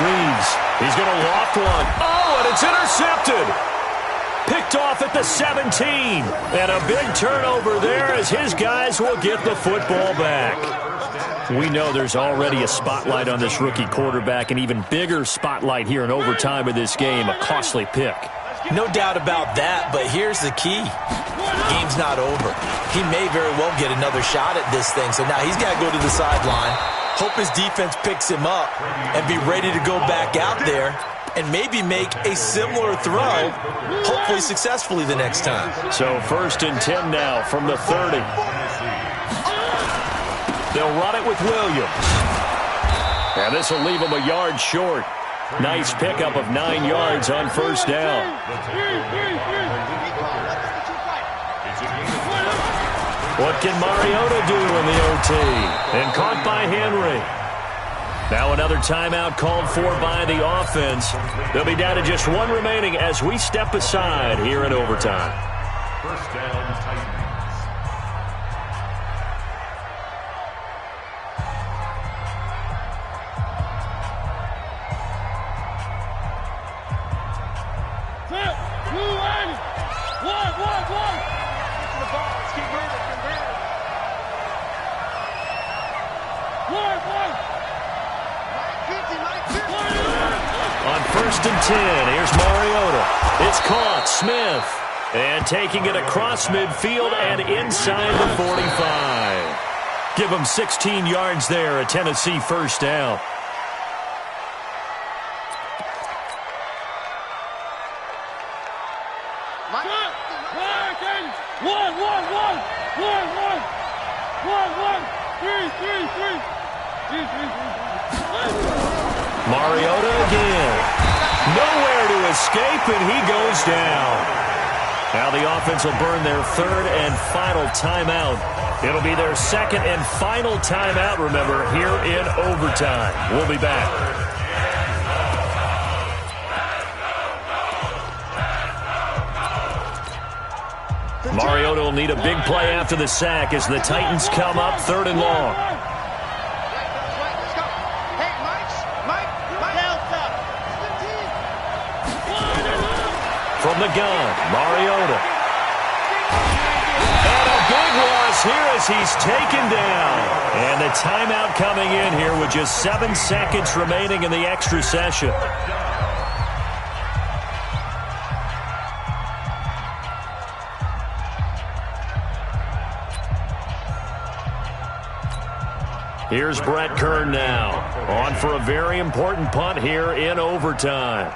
Reeves. He's going to loft one. Oh, and it's intercepted. Picked off at the 17. And a big turnover there as his guys will get the football back. We know there's already a spotlight on this rookie quarterback, an even bigger spotlight here in overtime of this game, a costly pick. No doubt about that, but here's the key. Game's not over. He may very well get another shot at this thing, so now he's got to go to the sideline, hope his defense picks him up, and be ready to go back out there and maybe make a similar throw, hopefully successfully the next time. So 1st and 10 now from the 30. They'll run it with Williams. And this will leave him a yard short. Nice pickup of 9 yards on first down. What can Mariota do in the OT? And caught by Henry. Now another timeout called for by the offense. They'll be down to just 1 remaining as we step aside here in overtime. First down, Titans. On 1st and 10, here's Mariota. It's caught. Smith. And taking it across midfield and inside the 45. Give him 16 yards there, a Tennessee first down. Mariota again. Nowhere to escape, and he goes down. Now the offense will burn their 3rd and final timeout. It'll be their 2nd and final timeout, remember, here in overtime. We'll be back. Mariota will need a big play after the sack as the Titans come up 3rd and long. From the gun, Mariota. And a big loss Davis here as he's taken down. And the timeout coming in here with just 7 seconds remaining in the extra session. Here's Brett Kern now, on for a very important punt here in overtime.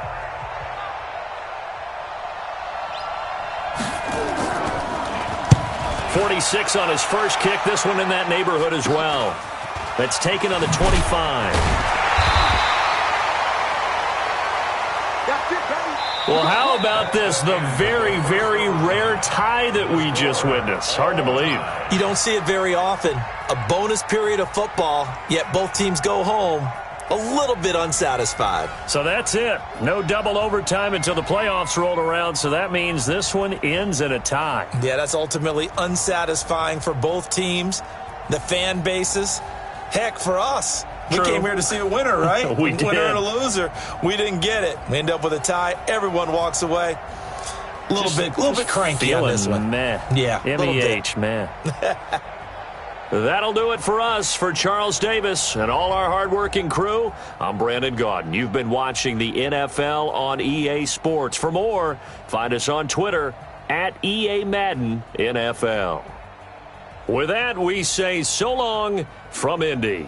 .46 on his first kick. This one in that neighborhood as well. That's taken on the 25. Well, how about this? The very, very rare tie that we just witnessed. Hard to believe. You don't see it very often. A bonus period of football, yet both teams go home a little bit unsatisfied. So that's it. No double overtime until the playoffs rolled around, so that means this one ends in a tie. Yeah, that's ultimately unsatisfying for both teams, the fan bases. Heck, for us. True. We came here to see a winner, right? We did. Winner and a loser. We didn't get it. We end up with a tie. Everyone walks away. A little bit cranky on this one. Meh. Yeah, MEH, man. That'll do it for us. For Charles Davis and all our hardworking crew, I'm Brandon Gaudin. You've been watching the NFL on EA Sports. For more, find us on Twitter at EA Madden NFL. With that, we say so long from Indy.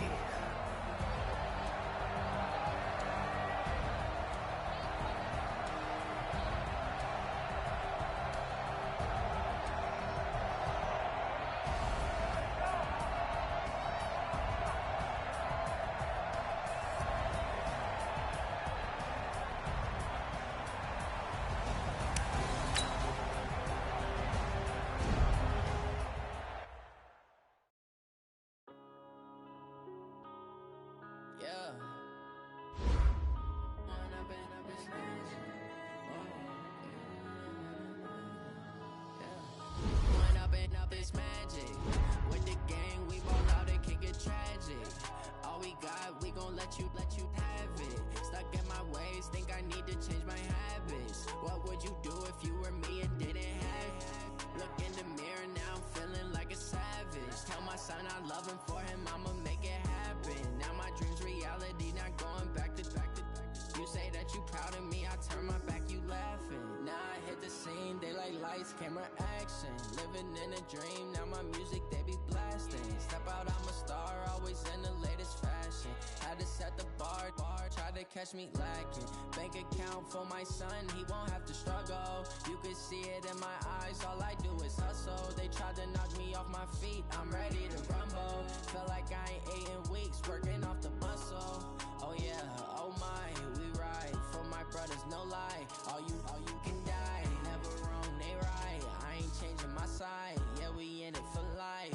Camera action, living in a dream. Now my music they be blasting. Step out, I'm a star, always in the latest fashion. Had to set the bar, try to catch me lacking. Bank account for my son, he won't have to struggle. You can see it in my eyes, all I do is hustle. They tried to knock me off my feet, I'm ready to rumble. Felt like I ain't ate in weeks, working off the muscle. Oh yeah, oh my, we ride for my brothers, no lie. All you can die, never wrong, they right. I ain't changing my side, yeah, we in it for life.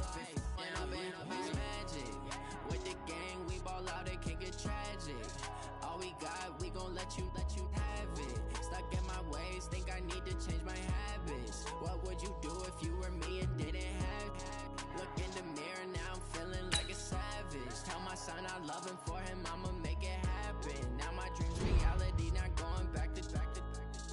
When I'm in it's magic. With the gang, we ball out, it can get tragic. All we got, we gon' let you have it. Stuck in my ways, think I need to change my habits. What would you do if you were me and didn't have it? Look in the mirror, now I'm feeling like a savage. Tell my son I love him, for him I'ma make it happen. Now my dream's reality, not going back to.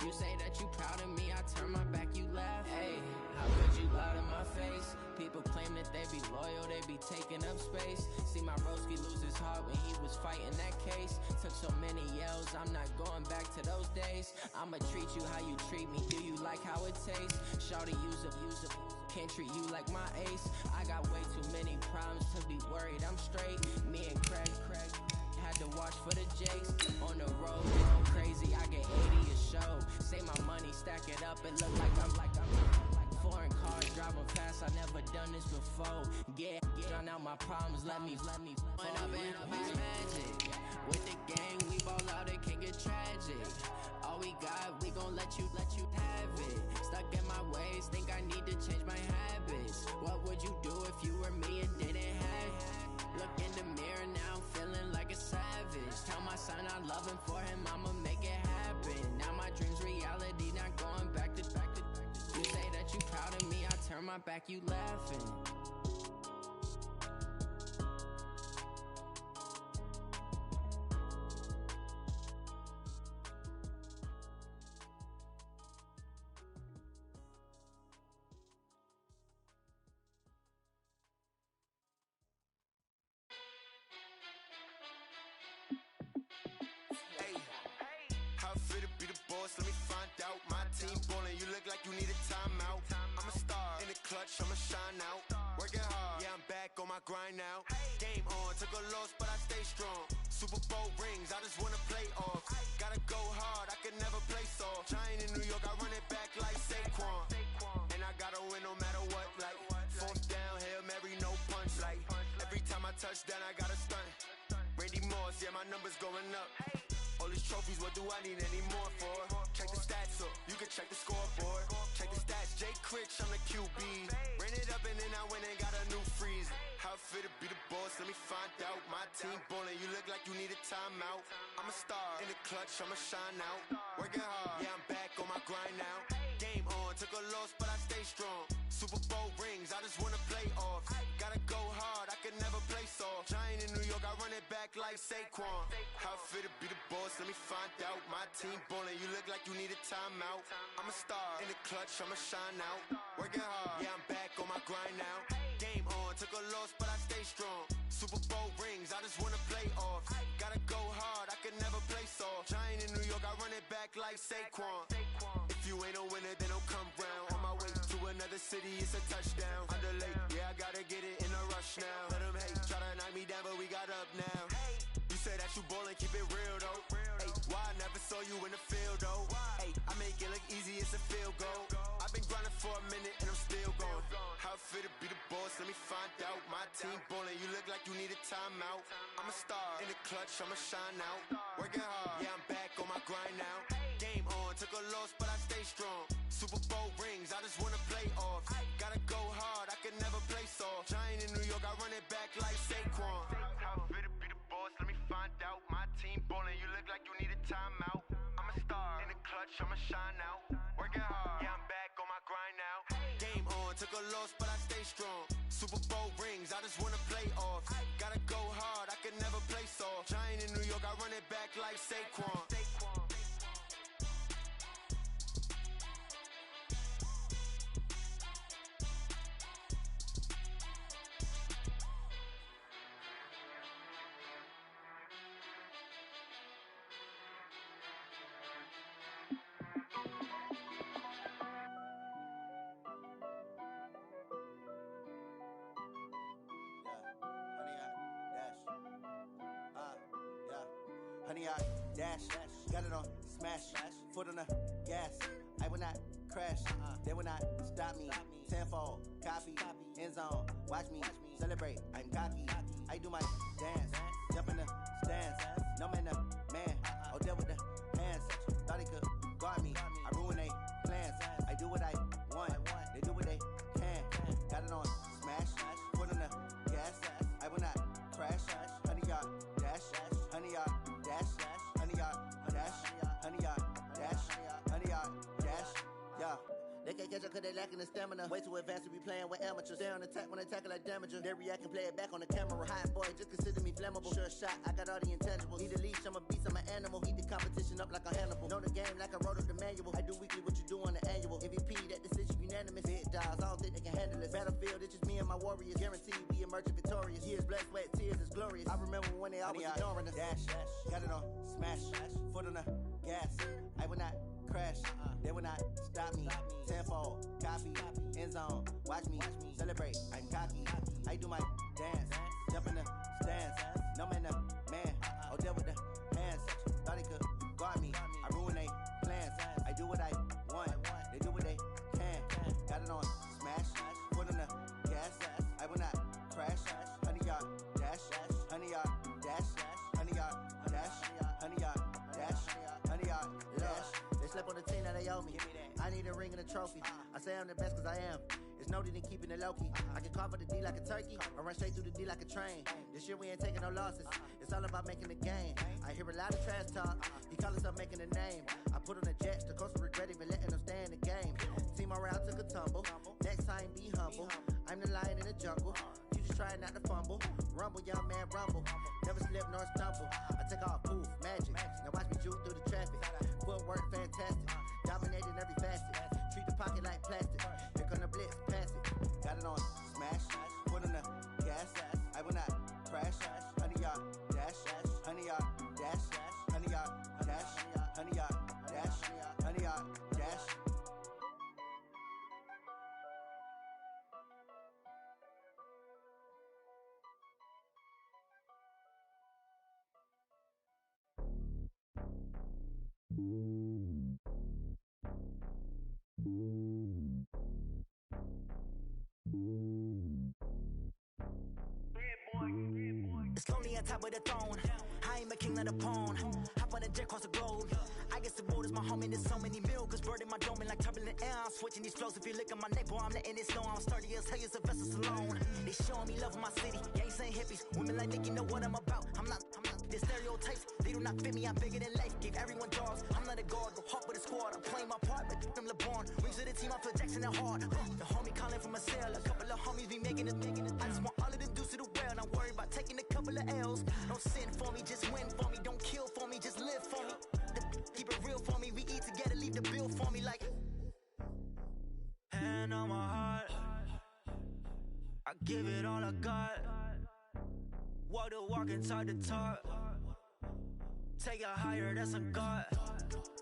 You say that you proud of me, I turn my back, you laugh. Hey, how could you lie to my face? People claim that they be loyal, they be taking up space. See my broski lose his heart when he was fighting that case. Took so many yells, I'm not going back to those days. I'ma treat you how you treat me, do you like how it tastes? Shawty use up, can't treat you like my ace. I got way too many problems to be worried, I'm straight. Me and Craig had to watch for the Jakes. On the road, going crazy, I get 80 a show. Say my money, stack it up, it look like I'm foreign cars driving fast, I never done this before. Get drown out my problems, let me when I'm in it's magic. With the gang, we ball out, it can get tragic. All we got, we gon' let you have it. Stuck in my ways, think I need to change my habits. What would you do if you were me and didn't have it? Look in the mirror, now I'm feeling like a savage. Tell my son I love him, for him I'ma make it happen. Now my dream's reality, not going back to. You say that you proud of me, I turn my back, you laughing. boss, let me find out. My team ballin', you look like you need a timeout. I'm a star in the clutch, I'ma shine out. Working hard, yeah, I'm back on my grind now. Game on, took a loss, but I stay strong. Super Bowl rings, I just wanna play off. Gotta go hard, I can never play soft. Giant in New York, I run it back like Saquon. And I gotta win no matter what, like fourth down, Hail Mary, no punch. Like every time I touch down, I gotta stunt. Randy Moss, yeah, my numbers going up. All these trophies, what do I need any more for? Check the stats up, you can check the scoreboard. Check the stats, Jay Critch, I'm the QB. Ran it up and then I went and got a new freeze. How it fit to be the boss, let me find out. My team ballin', you look like you need a timeout. I'm a star in the clutch, I'ma shine out. Working hard, yeah, I'm back on my grind now. Game on, took a loss, but I stay strong. Super Bowl rings, I just wanna play off. Gotta go hard, I can never play soft. Giant in New York, I run it back like Saquon. How it fit to be the boss, let me find out. My team ballin', you look like you need a timeout. I'm a star in the clutch, I'ma shine out. Working hard, yeah, I'm back on my grind now. Game on, took a loss, but I stay strong. Super Bowl rings, I just wanna play off. Gotta go hard, I can never play soft. Giant in New York, I run it back like Saquon. If you ain't a winner, then don't come round. On my way to another city, it's a touchdown. Underlay, yeah, I gotta get it in a rush now. Let them hate, try to knock me down, but we got up now. You say that you ballin', keep it real though. Hey, why I never saw you in the field though? Hey, I make it look easy, it's a field goal. I've been grinding for a minute and I'm still going. How it fit to be the boss, let me find out. My team ballin', you look like you need a timeout. I'm a star in the clutch, I'ma shine out. Working hard, yeah, I'm back on my grind now. Game on, took a loss, but I stay strong. Super Bowl rings, I just wanna play off. Gotta go hard, I can never play soft. Giant in New York, I run it back like Saquon. How it fit to be the boss, let me find out. My team ballin', you look like you need a timeout. I'm a star in the clutch, I'ma shine out. Working hard, yeah, I'm back on my grind now. Game on, took a loss, but I stay strong. Super Bowl rings, I just wanna play off. Gotta go hard, I can never play soft. Giant in New York, I run it back like Saquon. Honey, I dash, got it on smash, foot on the gas. I will not crash, they will not stop me. Tenfold, copy, end zone, watch me celebrate. I'm cocky, I do my dance, jump in the stands. No man, the man, oh there with the hands. Thought he could guard me, I ruin they plans. I do what I want, they do what they can. Got it on smash, foot on the gas. I will not crash, honey, y'all dash, honey, y'all dash, honey, y'all dash, honey, y'all dash, honey, y'all dash, yeah. They can't catch up cause they lacking the stamina. Way too advanced to be playing with amateurs. Stay on attack when they tackle like damager. They react and play it back on the camera. Hot boy, just consider me flammable. Sure shot, I got all the intangibles. Need a leash, I'm a beast, I'm an animal. Heat the competition up like a Hannibal. Know the game like I wrote up the manual. I do weekly what you do on the annual. MVP, that decision unanimous. Big dogs, I don't think they can handle it. Battlefield, it's just me and my warriors. Guaranteed we emerge victorious. Years, blood, sweat, tears, is glorious. I remember when they always ignoring us. Dash, got it on smash, foot on the gas. I will not crash, they will not stop me. Tenfold, copy, end zone, watch me celebrate. I'm cocky, I do my dance, jump in the stands. No man, the man, oh there with the hands. Thought he could guard me, I ruin they plans. I do what I want, they do what they can. Got it on smash, foot on the gas. I will not crash, honey, y'all dash, honey, y'all dash, honey, y'all dash, honey, y'all dash, honey, y'all dash. They slept on the team that they owe me. I need a ring and a trophy. I say I'm the best cause I am. It's noted in keeping it low-key. I can carve up the D like a turkey or run straight through the D like a train. This year we ain't taking no losses. It's all about making the game. I hear a lot of trash talk. He call himself making a name. I put on the Jets. The coach will regret even letting them stay in the game. Team around took a tumble. Next time be humble. I'm the lion in the jungle. You just trying not to fumble. Rumble, young man, rumble. Never slip nor stumble. I take off, poof, magic. Now watch me juke through the traffic. Footwork fantastic. Dominating every facet. Treat the pocket like plastic. Here come the blitz, pass it. Got it on smash. Foot on the gas. I will not crash. Honey, y'all dash. Honey, y'all dash. Honey, y'all dash. Honey, y'all dash. dash. It's lonely on top of the throne. I ain't a king of the pawn. Hop on a jet across the globe. I guess the world is my home and there's so many miracles burning my dome and like turbulent air. I'm switching these flows. If you look at my neck, boy, I'm letting it snow. I'm sturdy as hell, as a vessel alone. They showing me love in my city. Gangs ain't hippies. Women like Nicki know what I'm about. I'm not the stereotypes. They do not fit me. I'm bigger than life. Gave everyone dogs. I'm not a guard. Go hard with a squad. I'm playing my part, but them LeBron. Rings to the team. I feel Jackson and hard. The homie calling from a cell. A couple of homies be making it. I just want all of them dudes to the well. Not worried about taking a couple of L's. Don't sin for me, just win for me. Don't kill for me, just live for me. Keep it real for me. We eat together, leave the bill for me like. Hand on my heart, I give it all I got. Walk the walk and talk the talk. Take it higher, that's a God.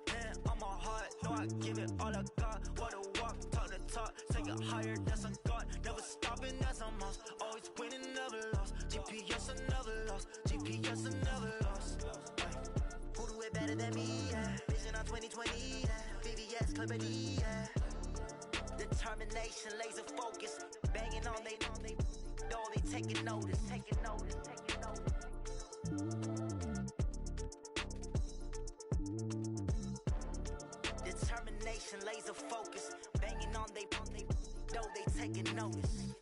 Hand on my heart, no, I give it all I got. Walk the walk, talk the talk. Take it higher, that's a God. Never stopping, that's a must. Always winning, never lost. GPS, I never lost. GPS, I never lost. Who do it better than me? Yeah. Vision on 2020. Yeah. VVS, Clipper D. Yeah. Determination, laser focus. Banging on they, no, they taking notice. Taking notice. Taking notice. Determination, laser focus. Banging on they, no, they taking notice.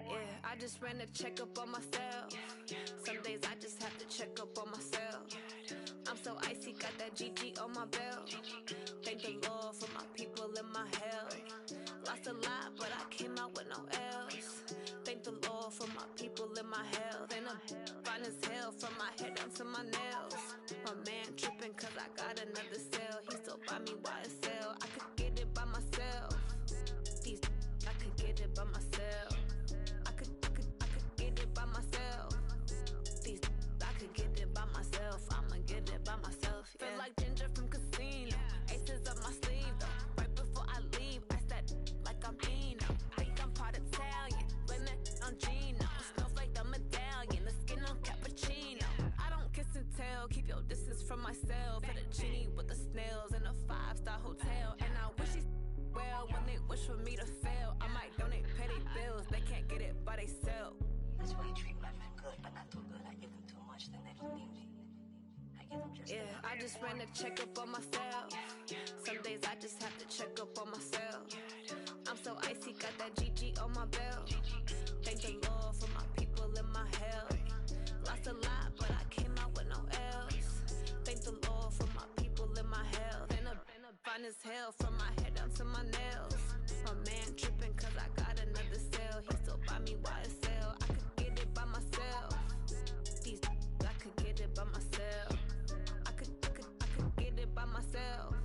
Yeah. I just ran a checkup on myself. Some days I just have to check up on myself. I'm so icy, got that GG on my belt. Thank the Lord for my people in my hell. Lost a lot, but I came out with no L's. Thank the Lord for my people in my health. And I'm fine as hell from my head down to my nails. My man tripping cause I got another cell. He still buy me YSL. I could get it by myself. These I could get it by myself. I could get it by myself. These I could get it by myself. I'ma get it by myself. Yeah. Feel like Ginger from Casino. Aces up my sleeve though. Right before I leave, I said like I'm Dino. Think I'm part Italian. Blame it on Gino. Smells like the medallion. The skin on cappuccino. I don't kiss and tell. Keep your distance from myself. For the genie with the snails in a 5-star hotel. And I wish he's well when they wish for me to fail. I might donate petty bills. They can't get it by they sell. That's why I treat women good, but not too good. I give them too much, then they don't need me. I give them just enough. I just ran a checkup on myself. Some days I just have to check up on myself. I'm so icy, got that GG on my belt. Thank the Lord for my people in my hell. Lost a lot, but I came out with no L's. Thank the Lord for my people in my health. And I'm fine as hell from my head down to my nails. My man tripping cause I got another cell. He still buy me YSL. I could get it by myself. These I could get it by myself. I could get it by myself.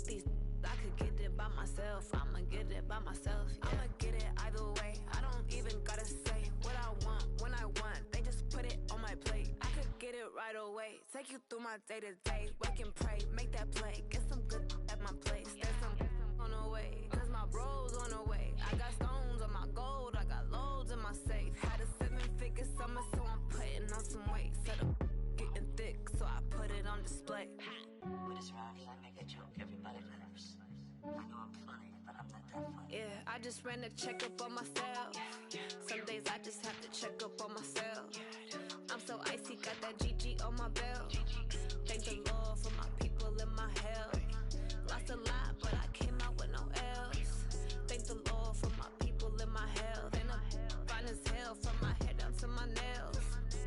These I could get it by myself. I'ma get it by myself. Yeah. I'ma get it either way. I don't even gotta say what I want when I want. They just put it on my plate. I could get it right away. Take you through my day to day. Wake and pray, make that play. Get some good at my place. There's some on the way. Cause my bro's on the way. I got stones on my gold. I got loads in my safe. Had a 7-figure summer, so I'm putting on some weight. Set up getting thick, so I put it on display. With this rhymes, I make a joke. Everybody laughs. I know I'm funny, but I'm not that funny. Yeah, I just ran a checkup on myself. Some days I just have to check up on myself. I'm so icy, got that GG on my belt. Thank the Lord for my people in my hell. Lost a lot, but I came out with no L's. Thank the Lord for my people in my health. And I'm fine as hell from my head down to my nails.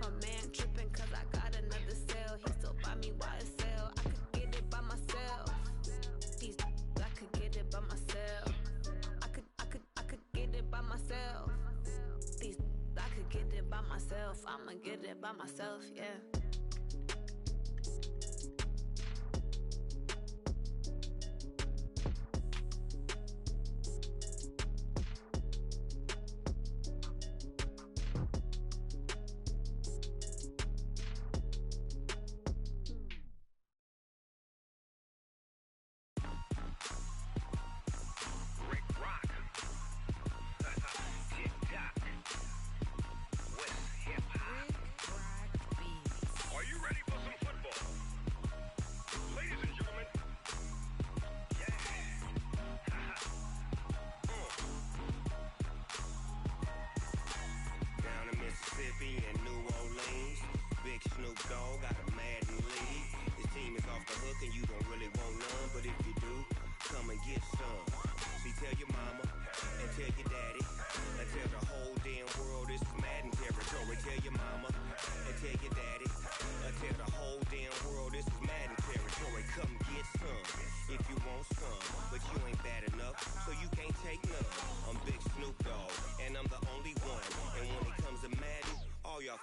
My man tripping cause I got another cell. He still buy me YSL. I could get it by myself. These I could get it by myself. I could get it by myself. These I could get it by myself. I'ma get it by myself, yeah.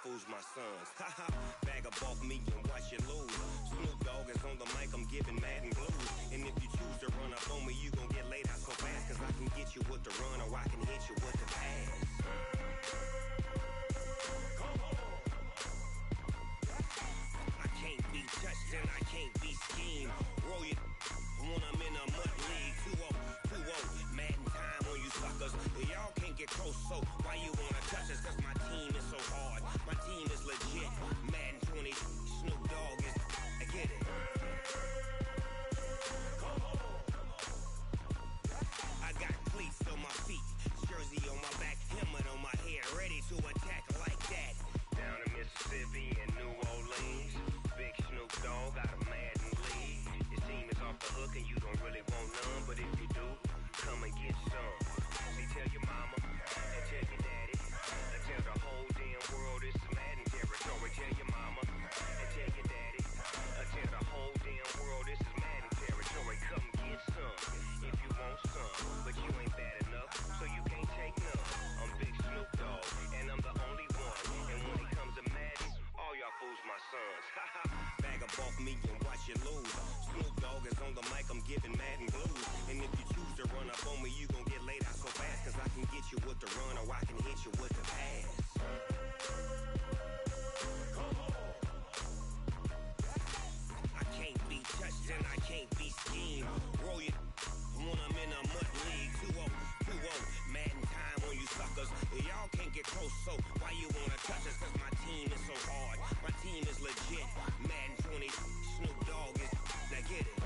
Fools my sons. Haha, bag up off me and watch you lose. Snoop Dogg is on the mic, I'm giving Madden blues. And if you choose to run up on me, you gon' get laid out so fast. Cause I can get you with the run or I can hit you with the pass. I can't be touched and I can't be schemed. Roll you when I'm in a mud league. 2-0, Madden time on you suckers. Y'all can't get close, so why you wanna touch us? Cause my team is so hard. My team is legit. Madden 20, Snoop Dogg is. I get it. I got cleats on my feet, jersey on my back, helmet on my head, ready to attack like that. Down in Mississippi and New Orleans, big Snoop Dogg got a Madden league. Your team is off the hook and you don't really want none, but if you do, come and get some. See, tell your mama and tell your daddy. you with the pass. I can't be touched and I can't be schemed. Roll your when I'm in a mud league. 2-0, Madden time on you suckers. Y'all can't get close, so why you wanna touch us? Cause my team is so hard. My team is legit. Madden 20, Snoop Dogg is. Now get it.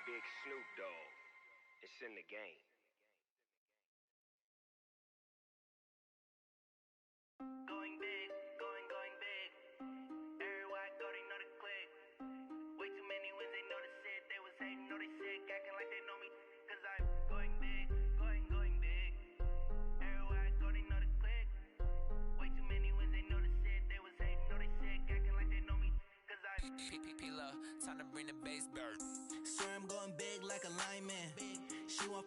Big Snoop Dogg. It's in the game. Going big, going big. Everywhere I go, they know the click. Way too many wins, they know the shit. They was hating, know they sick, acting like they know me. Cause I'm going big, going big. Everywhere I go, they know the click. Way too many wins, they know the shit. They was hating, know they sick, acting like they know me. Cause I'm P-P-P-Love, time to bring the bass bird. Swear I'm going big like a lineman. She want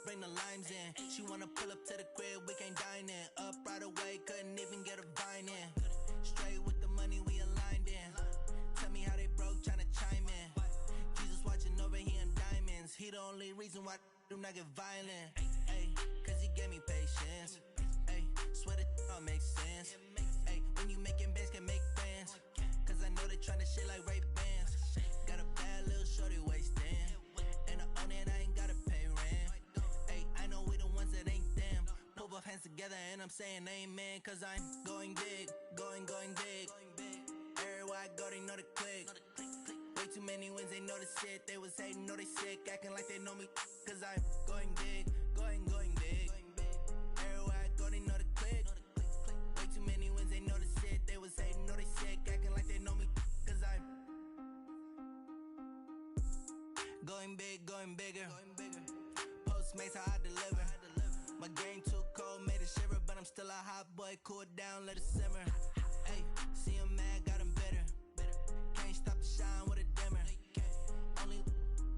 bring the limes in. She wanna pull up to the crib, we can't dine in. Up right away, couldn't even get a vine in. Straight with the money, we aligned in. Tell me how they broke, tryna chime in. Jesus watching over, he in diamonds. He the only reason why do not get violent. Ay, cause he gave me patience. Ay, swear that all makes sense. Ay, when you making bands, can make friends. Cause I know they tryna shit like Ray-Bans. Got a bad little shorty wasting. And I own it, I ain't gotta pay rent. Ay, I know we the ones that ain't them. Put both hands together and I'm saying amen. Cause I'm going big, going big. Everywhere I go, they know the click. Way too many wins, they know the shit. They was hating, know they sick, acting like they know me. Cause I'm going big, going big. Everywhere I go, they know the click. Way too many wins, they know the shit. They was hating, know they sick, acting like they know me. Cause I'm going big, going bigger. Postmates how I deliver. My game too cold, made it shiver, but I'm still a hot boy. Cool it down, let it simmer. Hey, see him mad, got him bitter. Can't stop the shine with a dimmer. Only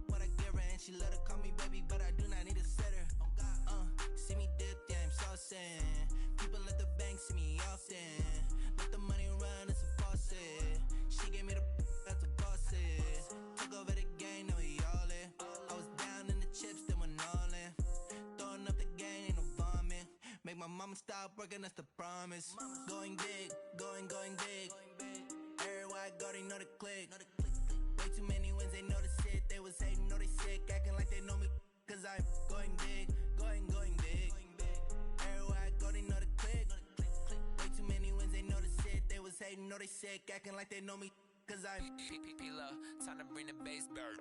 what I give her, and she let her call me baby, but I do not need a sitter. See me dip, yeah, I'm saucing. People at the bank see me often. Let the money run, it's a faucet. She gave me the that's a boss it. Took over the game, now we all in. I was down in the chips, then went all in. Throwing up the game, ain't no vomit. Make my mama stop working, that's the promise. Going big, going big. Everywhere I go, they know the click. Way too many wins, they know the shit. They was hating, know they sick, acting like they know me. Cause I'm going big, going big. Everywhere I go, they know the click. Way too many wins, they know the shit. They was hating, know they sick, acting like they know me. Cause I'm P-P-P-Love, time to bring the bass bird.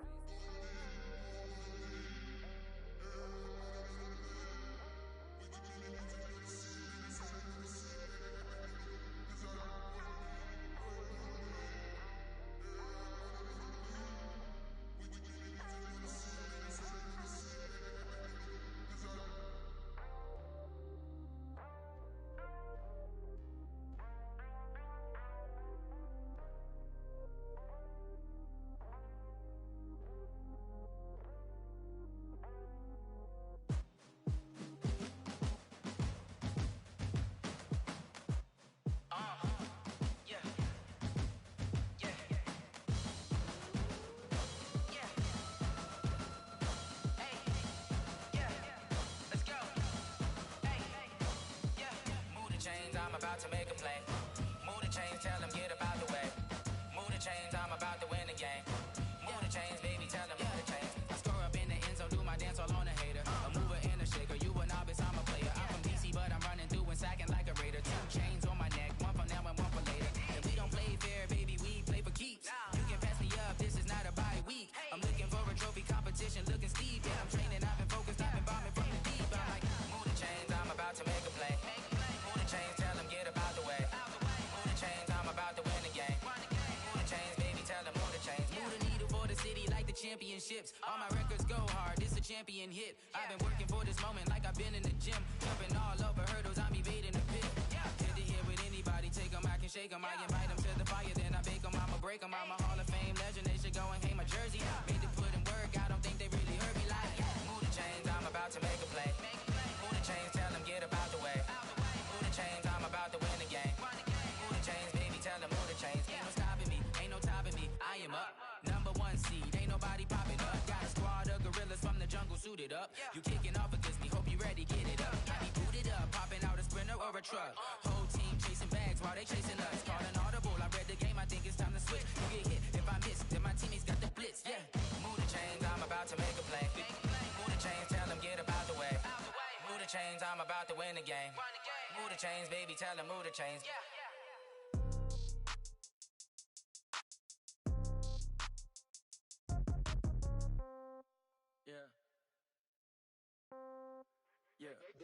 I'm about to make a play. Move the chains, tell them get up out the way. Move the chains, I'm about to win the game. Move the chains, baby, tell them move the chains. I score up in the end zone, do my dance all on a hater. A mover and a shaker, you a novice, I'm a player. I'm from DC, but I'm running through and sacking like a raider. 2 chains on my neck, one for now and one for later. And we don't play fair, baby, we play for keeps. You can pass me up, this is not a bye week. I'm looking for a trophy competition, looking steep. Yeah, I'm training, I've been focused, I've been bombing from the deep. I'm like, move the chains, I'm about to make a play. Move the chains, tell them get up out the way. Move the chains, I'm about to win the game. Move the chains, baby, tell them move the chains. Move the needle for the city like the championships. All my records go hard, this a champion hit. I've been working for this moment like I've been in the gym. Jumping all over hurdles, I'm evading the pit. Hit to hit with anybody, take them, I can shake them. I invite them to the fire, then I bake them, I'ma break them. I'm a Hall of Fame legend, they should go and hang my jersey. Made to put in work, I don't think they really heard me like. Move the chains, I'm about to make a play. Move the chains, tell them get up out the way. Move the chains, I'm about to win the game. Move the chains, baby, tell them move the chains. Ain't no stopping me. suited up. You kicking off against me, hope you ready, get it up. I be booted up, popping out a Sprinter or a truck. Whole team chasing bags while they chasing us. Call an audible, I read the game, I think it's time to switch. You get hit, if I miss, then my teammates got the blitz, yeah. Move the chains, I'm about to make a play. Move the chains, tell them get up out the way. Move the chains, I'm about to win the game. Move the chains, baby, tell them move the chains. Yeah. Yeah. Hey,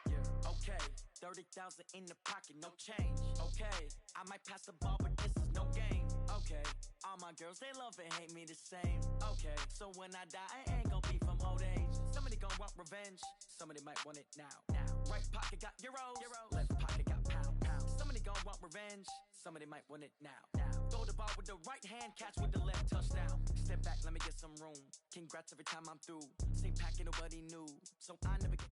yeah. Okay. 30,000 in the pocket, no change. Okay. I might pass the ball, but this is no game. Okay. All my girls, they love and hate me the same. Okay. So when I die, I ain't gonna be from old age. Somebody gonna want revenge. Somebody might want it now. Right pocket got euros. Left pocket got pound. Somebody gonna want revenge. Somebody might want it now. Throw the ball with the right hand, catch with the left, touchdown. Step back, let me get some room. Congrats every time I'm through. Same packet, nobody knew. So I never get